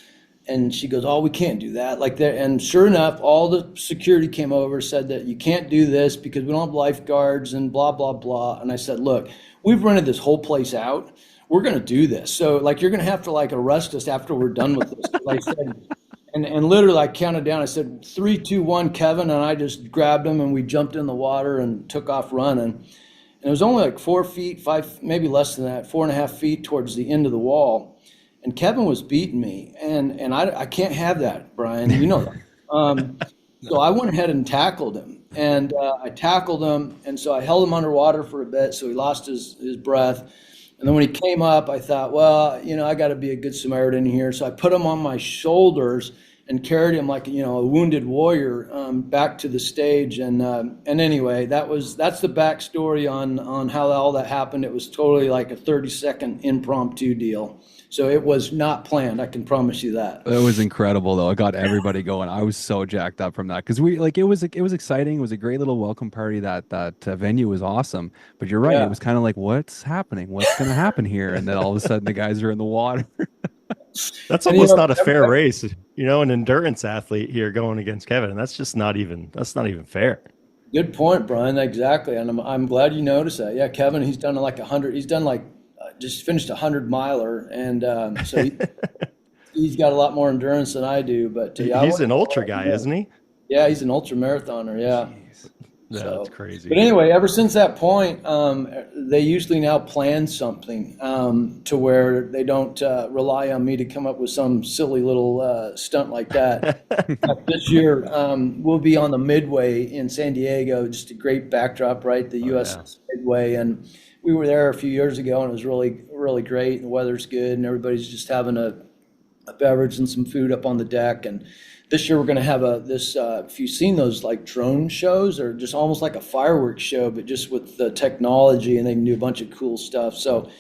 And she goes, "Oh, we can't do that." Like that, and sure enough, all the security came over, said that you can't do this because we don't have lifeguards and blah blah blah. And I said, "Look, we've rented this whole place out. We're gonna do this. So like you're gonna have to like arrest us after we're done with this." I said, and literally I counted down. I said 3, 2, 1, Kevin, and I just grabbed him and we jumped in the water and took off running. And it was only like 4 feet, 5, maybe less than that, 4.5 feet towards the end of the wall. And Kevin was beating me, and I can't have that, Brian. You know that. So I went ahead and tackled him, and I tackled him, and so I held him underwater for a bit, so he lost his breath. And then when he came up, I thought, well, I got to be a good Samaritan here. So I put him on my shoulders and carried him like, a wounded warrior back to the stage. And anyway, that's the backstory on how all that happened. It was totally like a 30-second impromptu deal. So it was not planned. I can promise you that. It was incredible, though. It got everybody going. I was so jacked up from that because it was exciting. It was a great little welcome party. That venue was awesome. But you're right. Yeah. It was kind of like, what's happening? What's going to happen here? And then all of a sudden, the guys are in the water. That's almost not a fair race. An endurance athlete here going against Kevin. And that's not even fair. Good point, Brian. Exactly. And I'm glad you noticed that. Yeah, Kevin, he's done like 100. He's done like just finished 100-miler, and so he's got a lot more endurance than I do. But he's an ultra guy, isn't he? Yeah, he's an ultra marithoner. Yeah. Jeez. That's crazy. But anyway, ever since that point, they usually now plan something to where they don't rely on me to come up with some silly little stunt like that. This year, we'll be on the Midway in San Diego, just a great backdrop, right? The USS Midway. And we were there a few years ago, and it was really, really great. And the weather's good, and everybody's just having a beverage and some food up on the deck. And this year we're going to have if you've seen those like drone shows, or just almost like a fireworks show, but just with the technology, and they can do a bunch of cool stuff. So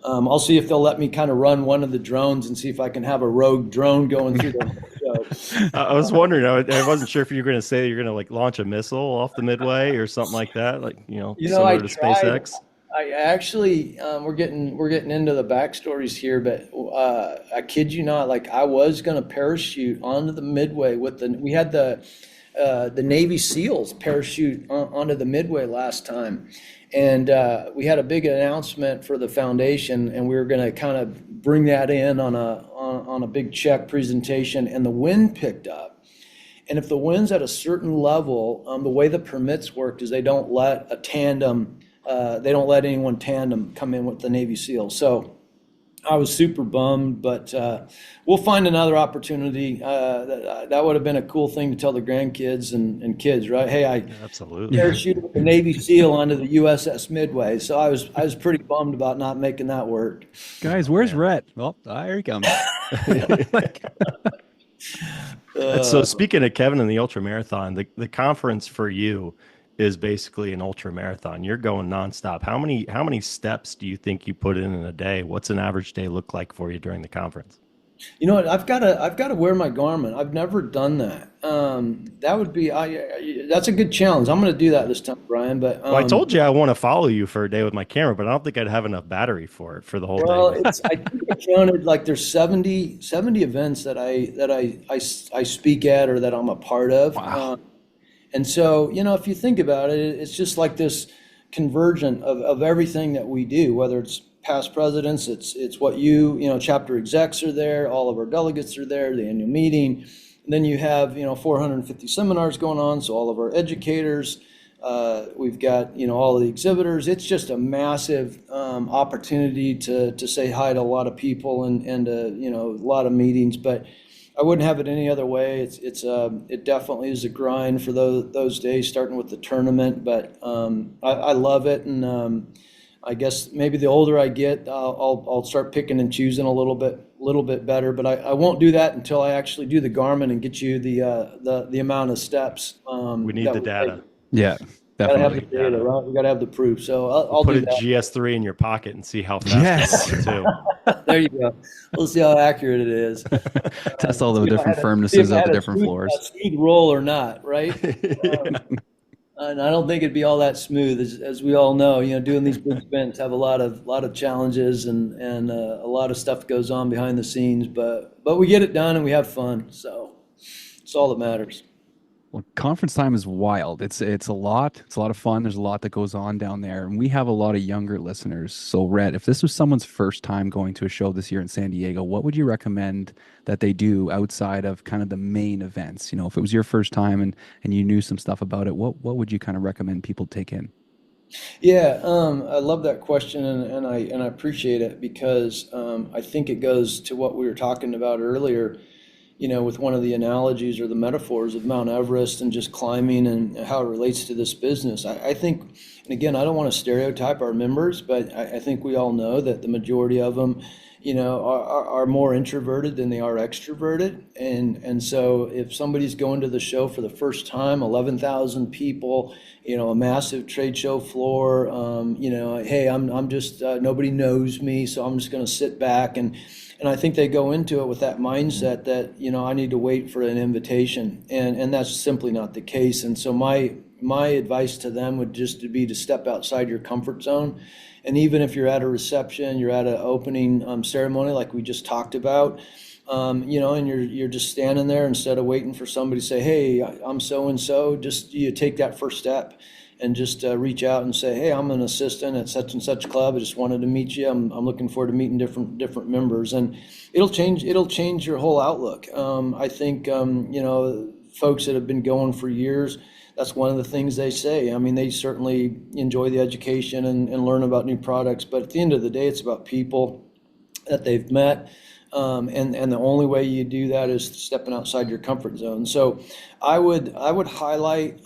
I'll see if they'll let me kind of run one of the drones and see if I can have a rogue drone going through the show. I was wondering, I wasn't sure if you were going to say you're going to like launch a missile off the Midway or something like that, like, similar to SpaceX. I actually, we're getting into the backstories here, but I kid you not, like I was going to parachute onto the Midway we had the Navy SEALs parachute onto the Midway last time. And we had a big announcement for the foundation, and we were going to kind of bring that in on a big check presentation, and the wind picked up. And if the wind's at a certain level, the way the permits worked is they don't let anyone tandem come in with the Navy SEALs. So I was super bummed, but we'll find another opportunity. That would have been a cool thing to tell the grandkids and kids, right? Hey, I absolutely parachuted with the Navy SEAL onto the USS Midway. So I was pretty bummed about not making that work. Guys, where's Rhett? Well, here he comes. So speaking of Kevin and the ultra marathon, the conference for you is basically an ultra marathon. You're going nonstop. How many steps do you think you put in a day? What's an average day look like for you during the conference? You know what? I've got to wear my Garmin. I've never done that. That would be that's a good challenge. I'm going to do that this time, Brian. But well, I told you I want to follow you for a day with my camera, but I don't think I'd have enough battery for the whole day. I think I counted like there's 70 events that I speak at or that I'm a part of. Wow. And so, if you think about it, it's just like this convergent of everything that we do, whether it's past presidents, it's what chapter execs are there, all of our delegates are there, the annual meeting. And then you have, 450 seminars going on, so all of our educators, we've got, all of the exhibitors. It's just a massive opportunity to say hi to a lot of people and a lot of meetings. But I wouldn't have it any other way. It definitely is a grind for those days, starting with the tournament. But I love it, and I guess maybe the older I get, I'll start picking and choosing a little bit better. But I won't do that until I actually do the Garmin and get you the amount of steps. We need the data. Yeah. Gotta have the Definitely. data, right? We gotta have the proof. So I'll Put do a that. GS3 in your pocket and see how fast Yes. you go too. There you go. We'll see how accurate it is. Test all the See if I different had see if firmnesses I of the had different a floors. smooth roll or not, right? Yeah. And I don't think it'd be all that smooth, as we all know. Doing these big sprints have a lot of challenges and a lot of stuff goes on behind the scenes, but we get it done and we have fun. So it's all that matters. Well, conference time is wild. It's a lot. It's a lot of fun. There's a lot that goes on down there, and we have a lot of younger listeners. So, Rhett, if this was someone's first time going to a show this year in San Diego, what would you recommend that they do outside of kind of the main events? If it was your first time and you knew some stuff about it, what would you kind of recommend people take in? Yeah, I love that question, and I appreciate it because I think it goes to what we were talking about earlier. With one of the analogies or the metaphors of Mount Everest and just climbing and how it relates to this business. I think, and again, I don't want to stereotype our members, but I think we all know that the majority of them, are more introverted than they are extroverted. And so if somebody's going to the show for the first time, 11,000 people, a massive trade show floor, hey, I'm just, nobody knows me, so I'm just going to sit back and I think they go into it with that mindset that, I need to wait for an invitation. And that's simply not the case. And so my advice to them would just be to step outside your comfort zone. And even if you're at a reception, you're at an opening ceremony like we just talked about, and you're just standing there instead of waiting for somebody to say, hey, I'm so and so, just you take that first step and just reach out and say, hey, I'm an assistant at such and such club. I just wanted to meet you. I'm looking forward to meeting different members, and it'll change your whole outlook. I think folks that have been going for years, that's one of the things they say. I mean, they certainly enjoy the education and learn about new products, but at the end of the day, it's about people that they've met. And the only way you do that is stepping outside your comfort zone. So I would highlight,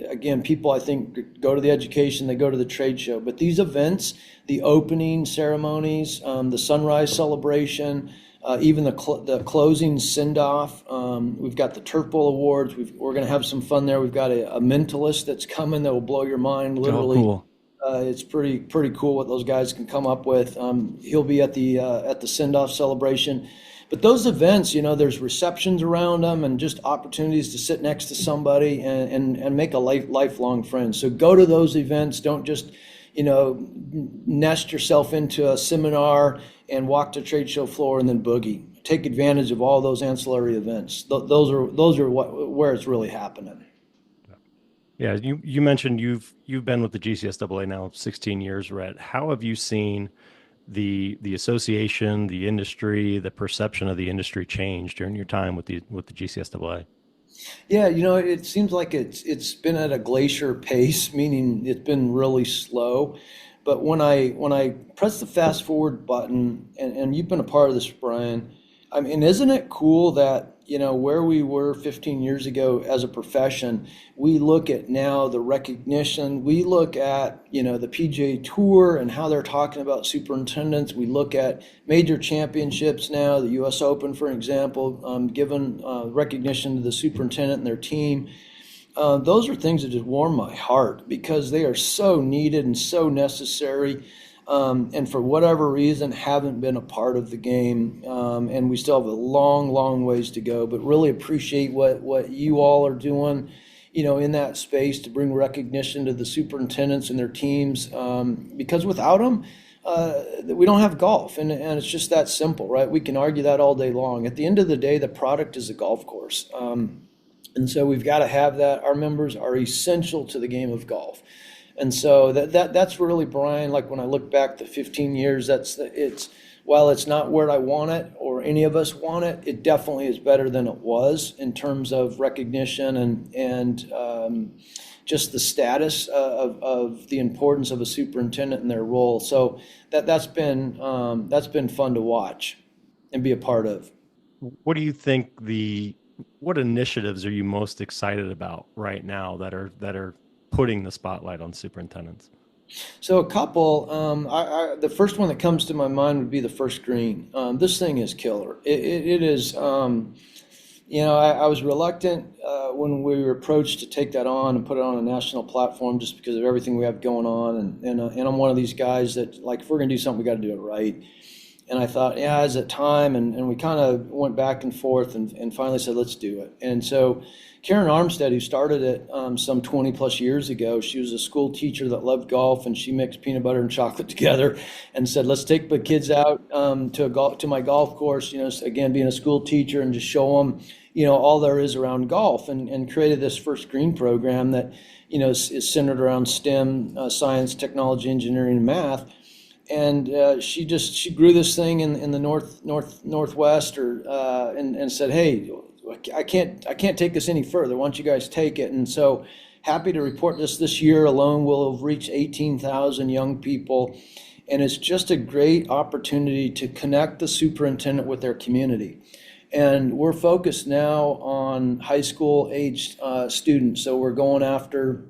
again, people I think go to the education, they go to the trade show, but these events, the opening ceremonies, the sunrise celebration, even the closing send-off. We've got the Turf Bowl Awards. We're going to have some fun there. We've got a mentalist that's coming that will blow your mind, Oh, literally. cool. It's pretty cool what those guys can come up with. He'll be at the send-off celebration. But those events, there's receptions around them and just opportunities to sit next to somebody and make a lifelong friend. So go to those events. Don't just, nest yourself into a seminar and walk to trade show floor and then boogie. Take advantage of all those ancillary events. Those are where it's really happening. Yeah, you mentioned you've been with the GCSAA now 16 years, Rhett. How have you seen the association, the industry, the perception of the industry change during your time with the GCSAA? Yeah, it seems like it's been at a glacier pace, meaning it's been really slow. But when I press the fast forward button, and you've been a part of this, Brian, I mean, isn't it cool that, where we were 15 years ago as a profession, we look at now the recognition, we look at, the PGA Tour and how they're talking about superintendents. We look at major championships now, the US Open, for example, giving recognition to the superintendent and their team. Those are things that just warm my heart because they are so needed and so necessary. And for whatever reason, haven't been a part of the game. And we still have a long ways to go, but really appreciate what you all are doing, in that space to bring recognition to the superintendents and their teams. Because without them, we don't have golf. And it's just that simple, right? We can argue that all day long. At the end of the day, the product is a golf course. And so we've got to have that. Our members are essential to the game of golf. And so that's really, Brian, like when I look back to 15 years, while it's not where I want it or any of us want it, it definitely is better than it was in terms of recognition and just the status of the importance of a superintendent and their role. So that's been fun to watch and be a part of. What do you think what initiatives are you most excited about right now that are putting the spotlight on superintendents? So a couple, the first one that comes to my mind would be the first green. This thing is killer. It is, I was reluctant when we were approached to take that on and put it on a national platform just because of everything we have going on. And I'm one of these guys that, like, if we're going to do something, we got to do it right. And I thought, yeah, is it time? And we kind of went back and forth and finally said, let's do it. And so Karen Armstead, who started it some 20 plus years ago, she was a school teacher that loved golf, and she mixed peanut butter and chocolate together and said, let's take the kids out to my golf course, again, being a school teacher, and just show them, all there is around golf, and created this first green program that, is centered around STEM, science, technology, engineering, and math. And she grew this thing in the northwest, and said, hey, I can't take this any further. Why don't you guys take it? And so happy to report this year alone we'll have reached 18,000 young people, and it's just a great opportunity to connect the superintendent with their community. And we're focused now on high school aged students, so we're going after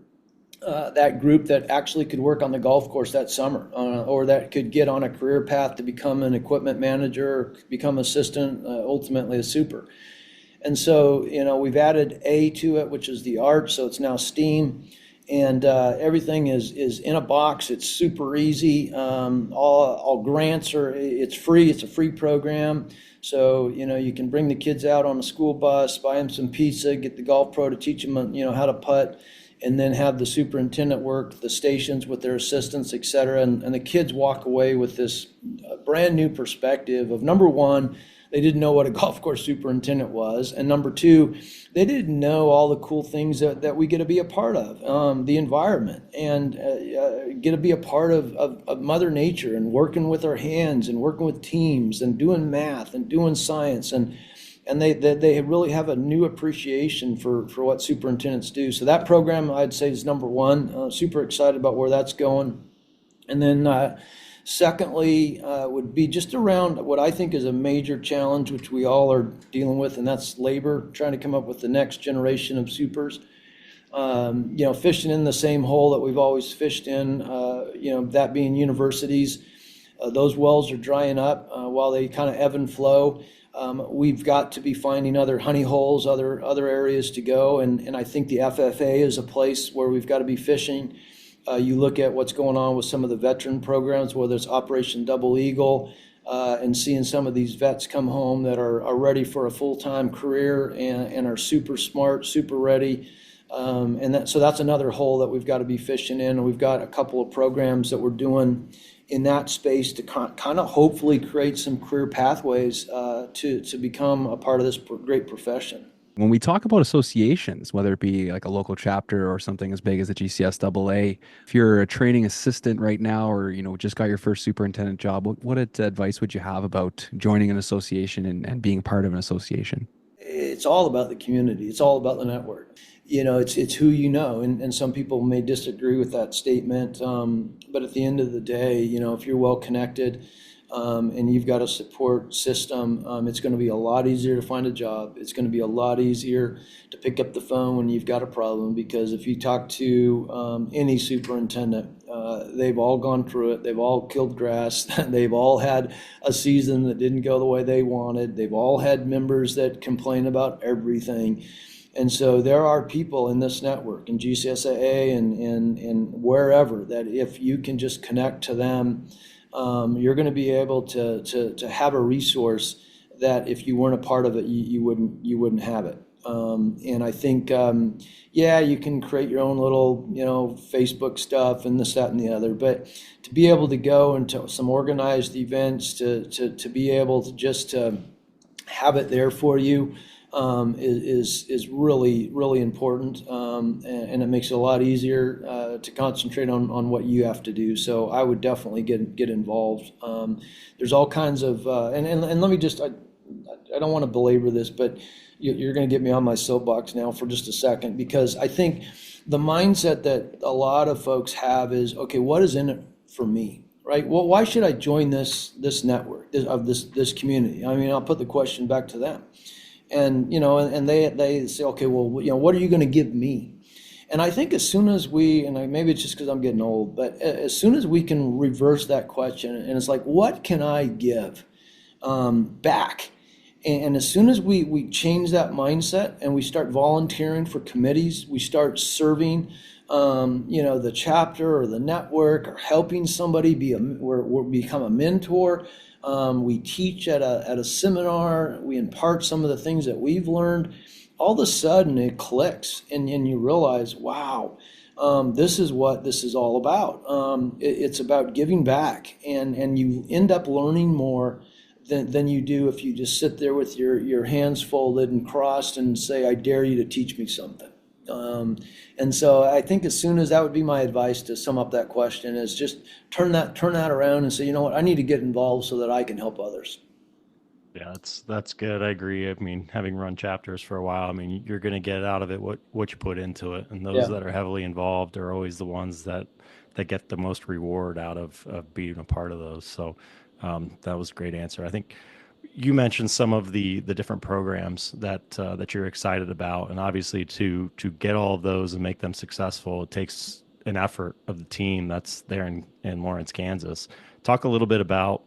that group that actually could work on the golf course that summer, or that could get on a career path to become an equipment manager, or become assistant, ultimately a super. And so, we've added A to it, which is the art, so it's now STEAM, and everything is in a box. It's super easy. All grants it's free. It's a free program. So, you can bring the kids out on a school bus, buy them some pizza, get the golf pro to teach them, how to putt, and then have the superintendent work the stations with their assistants, et cetera. And the kids walk away with this brand new perspective of, number one, they didn't know what a golf course superintendent was. And number two, they didn't know all the cool things that we get to be a part of, the environment, and get to be a part of Mother Nature, and working with our hands, and working with teams, and doing math, and doing science. And they really have a new appreciation for what superintendents do. So that program, I'd say, is number one. Super excited about where that's going. And then secondly, would be just around what I think is a major challenge, which we all are dealing with, and that's labor, trying to come up with the next generation of supers. Fishing in the same hole that we've always fished in, that being universities. Those wells are drying up while they kind of ebb and flow. We've got to be finding other honey holes, other areas to go, and I think the FFA is a place where we've got to be fishing. You look at what's going on with some of the veteran programs, whether it's Operation Double Eagle, and seeing some of these vets come home that are ready for a full-time career, and are super smart, super ready. So that's another hole that we've got to be fishing in. And we've got a couple of programs that we're doing in that space to kind of hopefully create some career pathways to become a part of this great profession. When we talk about associations, whether it be like a local chapter or something as big as the GCSAA, if you're a training assistant right now, or just got your first superintendent job, what advice would you have about joining an association and being part of an association? It's all about the community. It's all about the network. It's who you know, and some people may disagree with that statement, but at the end of the day, if you're well connected, and you've got a support system, it's going to be a lot easier to find a job. It's going to be a lot easier to pick up the phone when you've got a problem, because if you talk to any superintendent, they've all gone through it. They've all killed grass. They've all had a season that didn't go the way they wanted. They've all had members that complain about everything. And so there are people in this network, in GCSAA and wherever, that if you can just connect to them, you're going to be able to have a resource that if you weren't a part of it, you wouldn't have it. And I think, you can create your own little, Facebook stuff and this, that, and the other, but to be able to go into some organized events, to be able to just have it there for you, is really, really important, and it makes it a lot easier to concentrate on what you have to do. So I would definitely get involved. There's all kinds of, and let me just, I don't want to belabor this, but you're going to get me on my soapbox now for just a second, because I think the mindset that a lot of folks have is, okay, what is in it for me? Right? Well, why should I join this network of this community? I mean, I'll put the question back to them. And and they say, okay, well, what are you going to give me? And I think as soon as maybe it's just because I'm getting old, but as soon as we can reverse that question, and it's like, what can I give back? And as soon as we change that mindset and we start volunteering for committees, we start serving, the chapter or the network, or helping somebody we're become a mentor. We teach at a seminar. We impart some of the things that we've learned. All of a sudden, it clicks, and you realize, wow. This is what this is all about. It's about giving back, and you end up learning more than you do if you just sit there with your hands folded and crossed and say, I dare you to teach me something. And so I think as soon as that would be my advice to sum up that question is just turn that around and say, you know what, I need to get involved so that I can help others. Yeah, that's good. I agree. I mean, having run chapters for a while, I mean, you're going to get out of it what you put into it, and those Yeah. that are heavily involved are always the ones that get the most reward out of being a part of those. So that was a great answer. I think you mentioned some of the different programs that you're excited about, and obviously to get all of those and make them successful, it takes an effort of the team that's there in Lawrence, Kansas. Talk a little bit about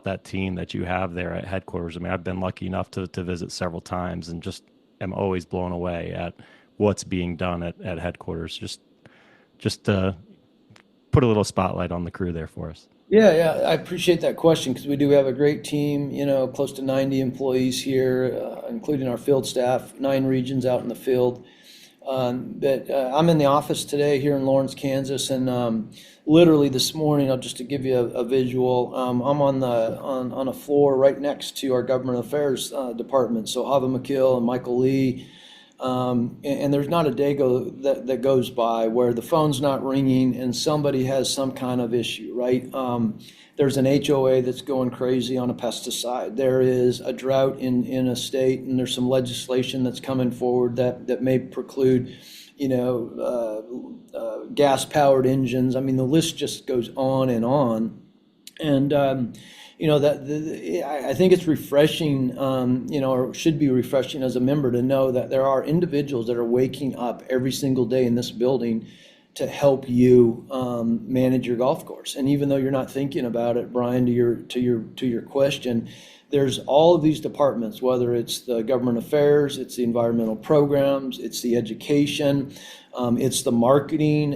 that team that you have there at headquarters. I mean, I've been lucky enough to visit several times and just am always blown away at what's being done at headquarters. Just put a little spotlight on the crew there for us. Yeah, I appreciate that question because we do have a great team, close to 90 employees here, including our field staff, 9 regions out in the field. But I'm in the office today here in Lawrence, Kansas, and literally this morning, just to give you a visual, I'm on a floor right next to our government affairs department. So Hava McKill and Michael Lee. And there's not a day that goes by where the phone's not ringing and somebody has some kind of issue, right? There's an HOA that's going crazy on a pesticide. There is a drought in a state, and there's some legislation that's coming forward that may preclude, gas-powered engines. I mean, the list just goes on and on. And I think it's refreshing, or should be refreshing as a member to know that there are individuals that are waking up every single day in this building to help you manage your golf course. And even though you're not thinking about it, Brian, to your question, there's all of these departments, whether it's the government affairs, it's the environmental programs, it's the education, it's the marketing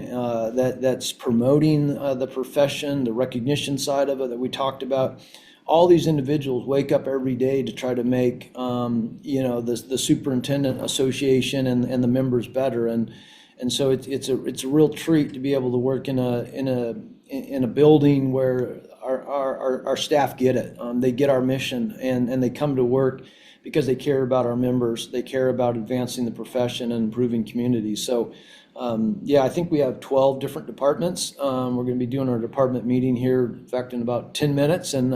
that's promoting the profession, the recognition side of it that we talked about. All these individuals wake up every day to try to make the superintendent association and the members better, and so it's a real treat to be able to work in a building where our staff get it. They get our mission and they come to work because they care about our members. They care about advancing the profession and improving communities. So, I think we have 12 different departments. We're going to be doing our department meeting here, in fact, in about 10 minutes, and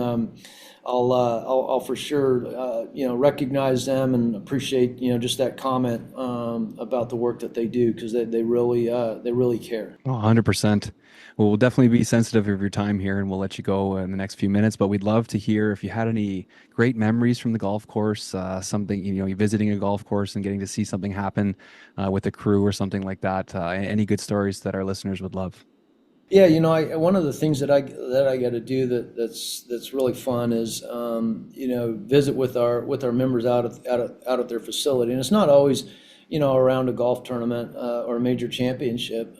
I'll for sure, recognize them and appreciate, just that comment about the work that they do because they really care. Oh, 100%. Well, we'll definitely be sensitive of your time here and we'll let you go in the next few minutes. But we'd love to hear if you had any great memories from the golf course, something, you visiting a golf course and getting to see something happen with a crew or something like that. Any good stories that our listeners would love. Yeah, one of the things that I got to do that's really fun is visit with our members out at their facility, and it's not always around a golf tournament or a major championship.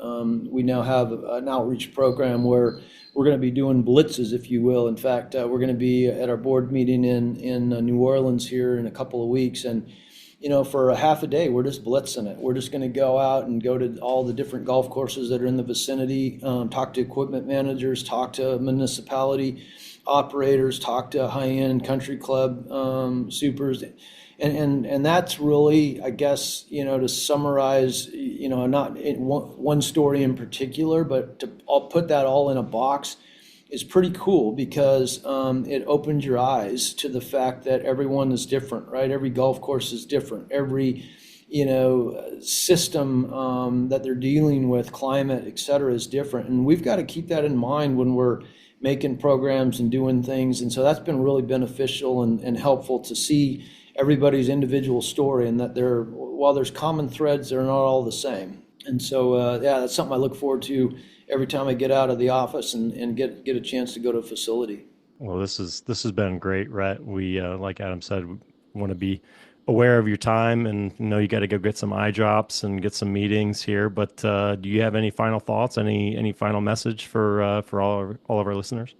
We now have an outreach program where we're going to be doing blitzes, if you will. In fact, we're going to be at our board meeting in New Orleans here in a couple of weeks, and for a half a day, we're just blitzing it. We're just going to go out and go to all the different golf courses that are in the vicinity, talk to equipment managers, talk to municipality operators, talk to high-end country club supers. And that's really, I guess, to summarize, not in one story in particular, but I'll put that all in a box is pretty cool because it opens your eyes to the fact that everyone is different, right? Every golf course is different. Every, system that they're dealing with, climate, et cetera, is different. And we've got to keep that in mind when we're making programs and doing things. And so that's been really beneficial and helpful to see everybody's individual story and that while there's common threads, they're not all the same. And so, that's something I look forward to every time I get out of the office and get a chance to go to a facility. Well, this has been great, Rhett. We, like Adam said, want to be aware of your time, and you got to go get some eye drops and get some meetings here. But do you have any final thoughts? Any final message for all of our listeners?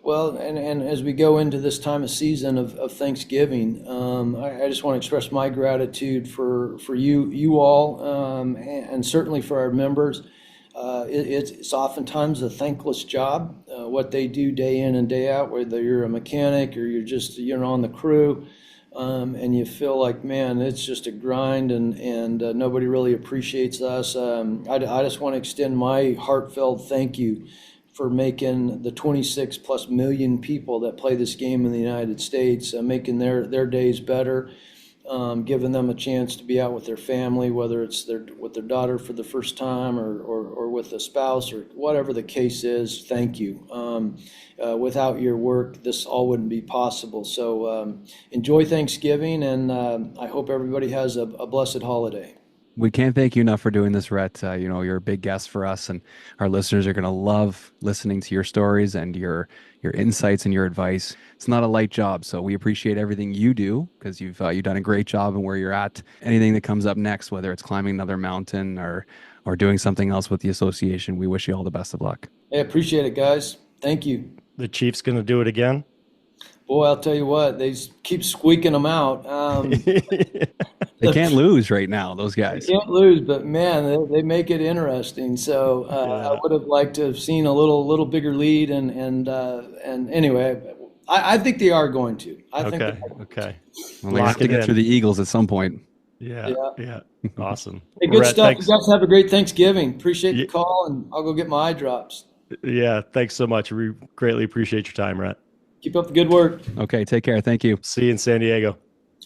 Well, and as we go into this time of season of Thanksgiving, I just want to express my gratitude for you all, and certainly for our members. It's oftentimes a thankless job, what they do day in and day out, whether you're a mechanic or you're on the crew, and you feel like, man, it's just a grind, and nobody really appreciates us. I just want to extend my heartfelt thank you for making the 26 plus million people that play this game in the United States, making their days better, giving them a chance to be out with their family, whether it's with their daughter for the first time or with a spouse or whatever the case is. Thank you. Without your work, this all wouldn't be possible. So enjoy Thanksgiving, and I hope everybody has a blessed holiday. We can't thank you enough for doing this, Rhett. You're a big guest for us, and our listeners are going to love listening to your stories and your insights and your advice. It's not a light job, so we appreciate everything you do, because you've done a great job in where you're at. Anything that comes up next, whether it's climbing another mountain or doing something else with the association, we wish you all the best of luck. Hey, appreciate it, guys. Thank you. The Chiefs going to do it again? Boy, I'll tell you what, they keep squeaking them out. They can't lose right now, those guys. They can't lose, but man, they make it interesting. So I would have liked to have seen a little bigger lead, and anyway, I think they are going to. Okay. Well, they have to get through the Eagles at some point. Yeah. Awesome. Hey, good Rhett, stuff. thanks. You guys have a great Thanksgiving. Appreciate the call, and I'll go get my eye drops. Yeah, thanks so much. We greatly appreciate your time, Rhett. Keep up the good work. Okay, take care. Thank you. See you in San Diego.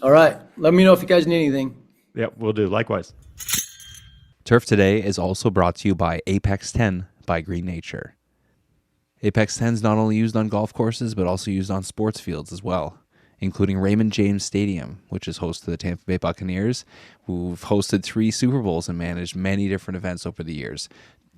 All right. Let me know if you guys need anything. Yep, we'll do. Likewise. Turf Today is also brought to you by Apex 10 by Green Nature. Apex 10 is not only used on golf courses, but also used on sports fields as well, including Raymond James Stadium, which is host to the Tampa Bay Buccaneers, who've hosted 3 Super Bowls and managed many different events over the years.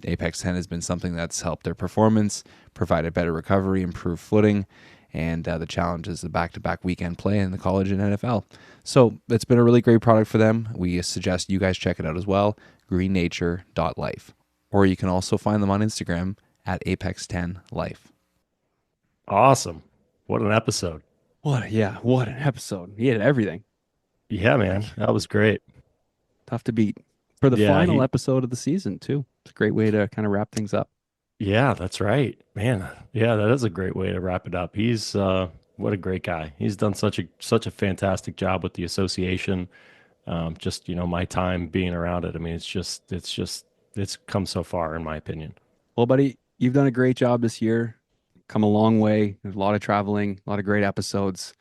Apex 10 has been something that's helped their performance, provided better recovery, improved footing, and the challenge is the back-to-back weekend play in the college and NFL. So it's been a really great product for them. We suggest you guys check it out as well, greennature.life. Or you can also find them on Instagram at Apex10Life. Awesome. What an episode. What an episode. He had everything. Yeah, man. That was great. Tough to beat. For the final episode of the season, too. It's a great way to kind of wrap things up. Yeah, that's right, man. Yeah, that is a great way to wrap it up. He's what a great guy. He's done such a fantastic job with the association. Just my time being around it. I mean, it's come so far, in my opinion. Well, buddy, you've done a great job this year. Come a long way. There's a lot of traveling, a lot of great episodes.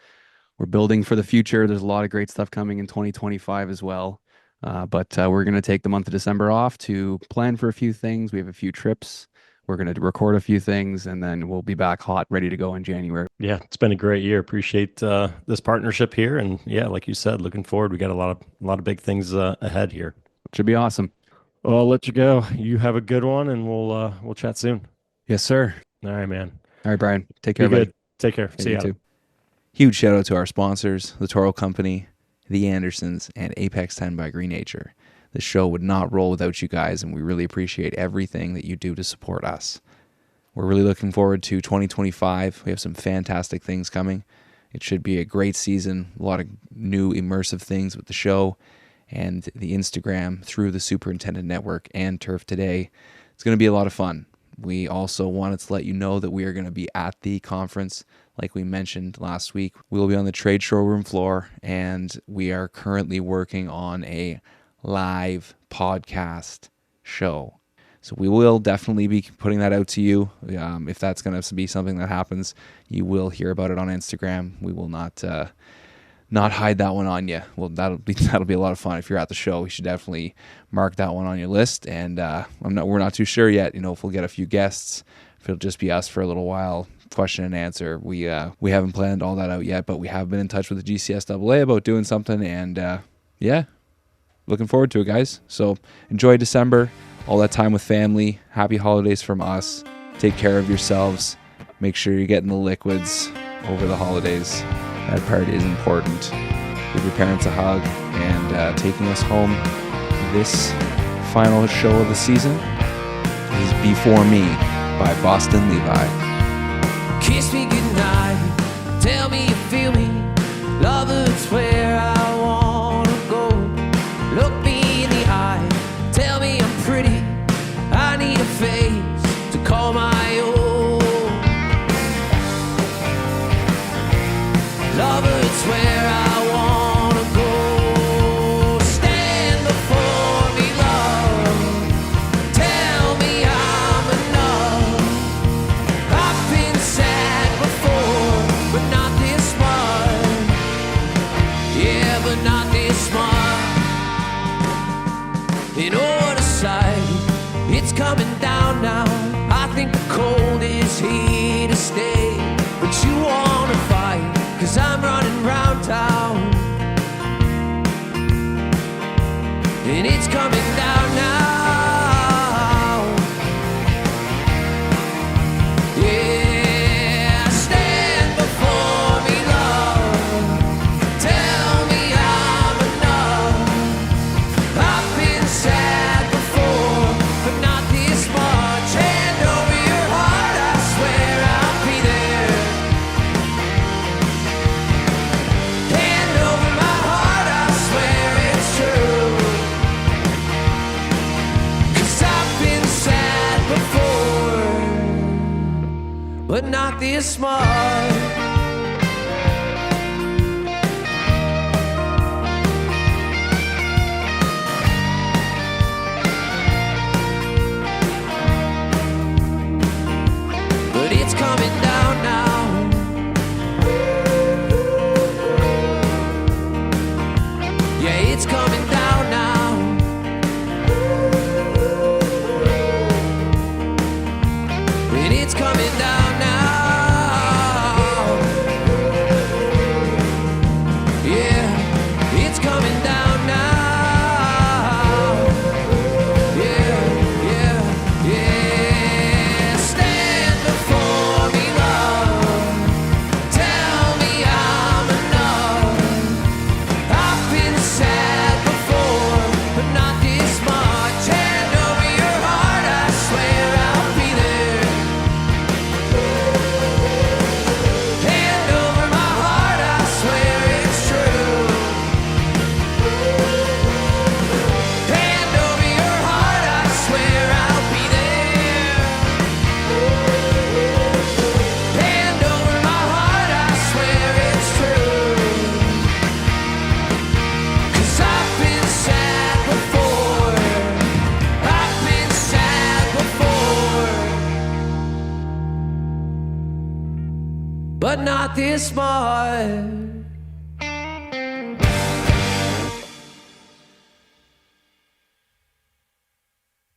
We're building for the future. There's a lot of great stuff coming in 2025 as well. But we're going to take the month of December off to plan for a few things. We have a few trips. We're going to record a few things, and then we'll be back hot, ready to go in January. Yeah, it's been a great year. Appreciate this partnership here, and yeah, like you said, looking forward. We got a lot of big things ahead here. Should be awesome. Well, I'll let you go. You have a good one, and we'll chat soon. Yes, sir. All right, man. All right, Brian. Take care, Be good. buddy. Take care. See you. Too. Huge shout out to our sponsors, the Toro Company, the Andersons, and Apex 10 by Green Nature. The show would not roll without you guys, and we really appreciate everything that you do to support us. We're really looking forward to 2025. We have some fantastic things coming. It should be a great season, a lot of new immersive things with the show and the Instagram through the Superintendent Network and Turf Today. It's going to be a lot of fun. We also wanted to let you know that we are going to be at the conference. Like we mentioned last week, we will be on the trade showroom floor, and we are currently working on a live podcast show. So we will definitely be putting that out to you. If that's going to be something that happens, you will hear about it on Instagram. We will not hide that one on you. Well, that'll be a lot of fun. If you're at the show, you should definitely mark that one on your list. And we're not too sure yet. If we'll get a few guests, if it'll just be us for a little while, question and answer. We haven't planned all that out yet, but we have been in touch with the GCSAA about doing something. And looking forward to it, guys. So enjoy December. All that time with family. Happy holidays from us. Take care of yourselves. Make sure you're getting the liquids over the holidays. That part is important. give your parents a hug, and taking us home this final show of the season is Before Me by Boston Levi. Kiss me goodnight, tell me you feel me, love, it's where I wanna go. Look me in the eye, tell me I'm pretty, I need a face to call my own. Lover, it's where I wanna go. Stand before me, love, tell me I'm enough. I've been sad before, but not this much. Yeah, but not this much. And oh, what a sight, it's coming down now. I think the cold is here to stay. But you wanna fight, 'cause I'm running round town. And it's coming down now. Yeah, stand before me, love, tell me I'm enough. I've been sad before, but not this much. Hand over your heart, I swear I'll be there. Hand over my heart, I swear it's true. 'Cause I've been sad before, but not this much. But it's coming down now. Yeah, it's coming down now. And it's coming down now. Yeah, it's coming down now. Yeah, yeah, yeah. Stand before me, love, tell me I'm enough. I've been sad before, but not this much. Hand over your heart, I swear I'll be there. Hand over my heart, I swear it's true. Hand over your heart, I swear I'll be there. Hand over my heart, I swear it's true. 'Cause I've been sad before, I've been sad before, but not this much.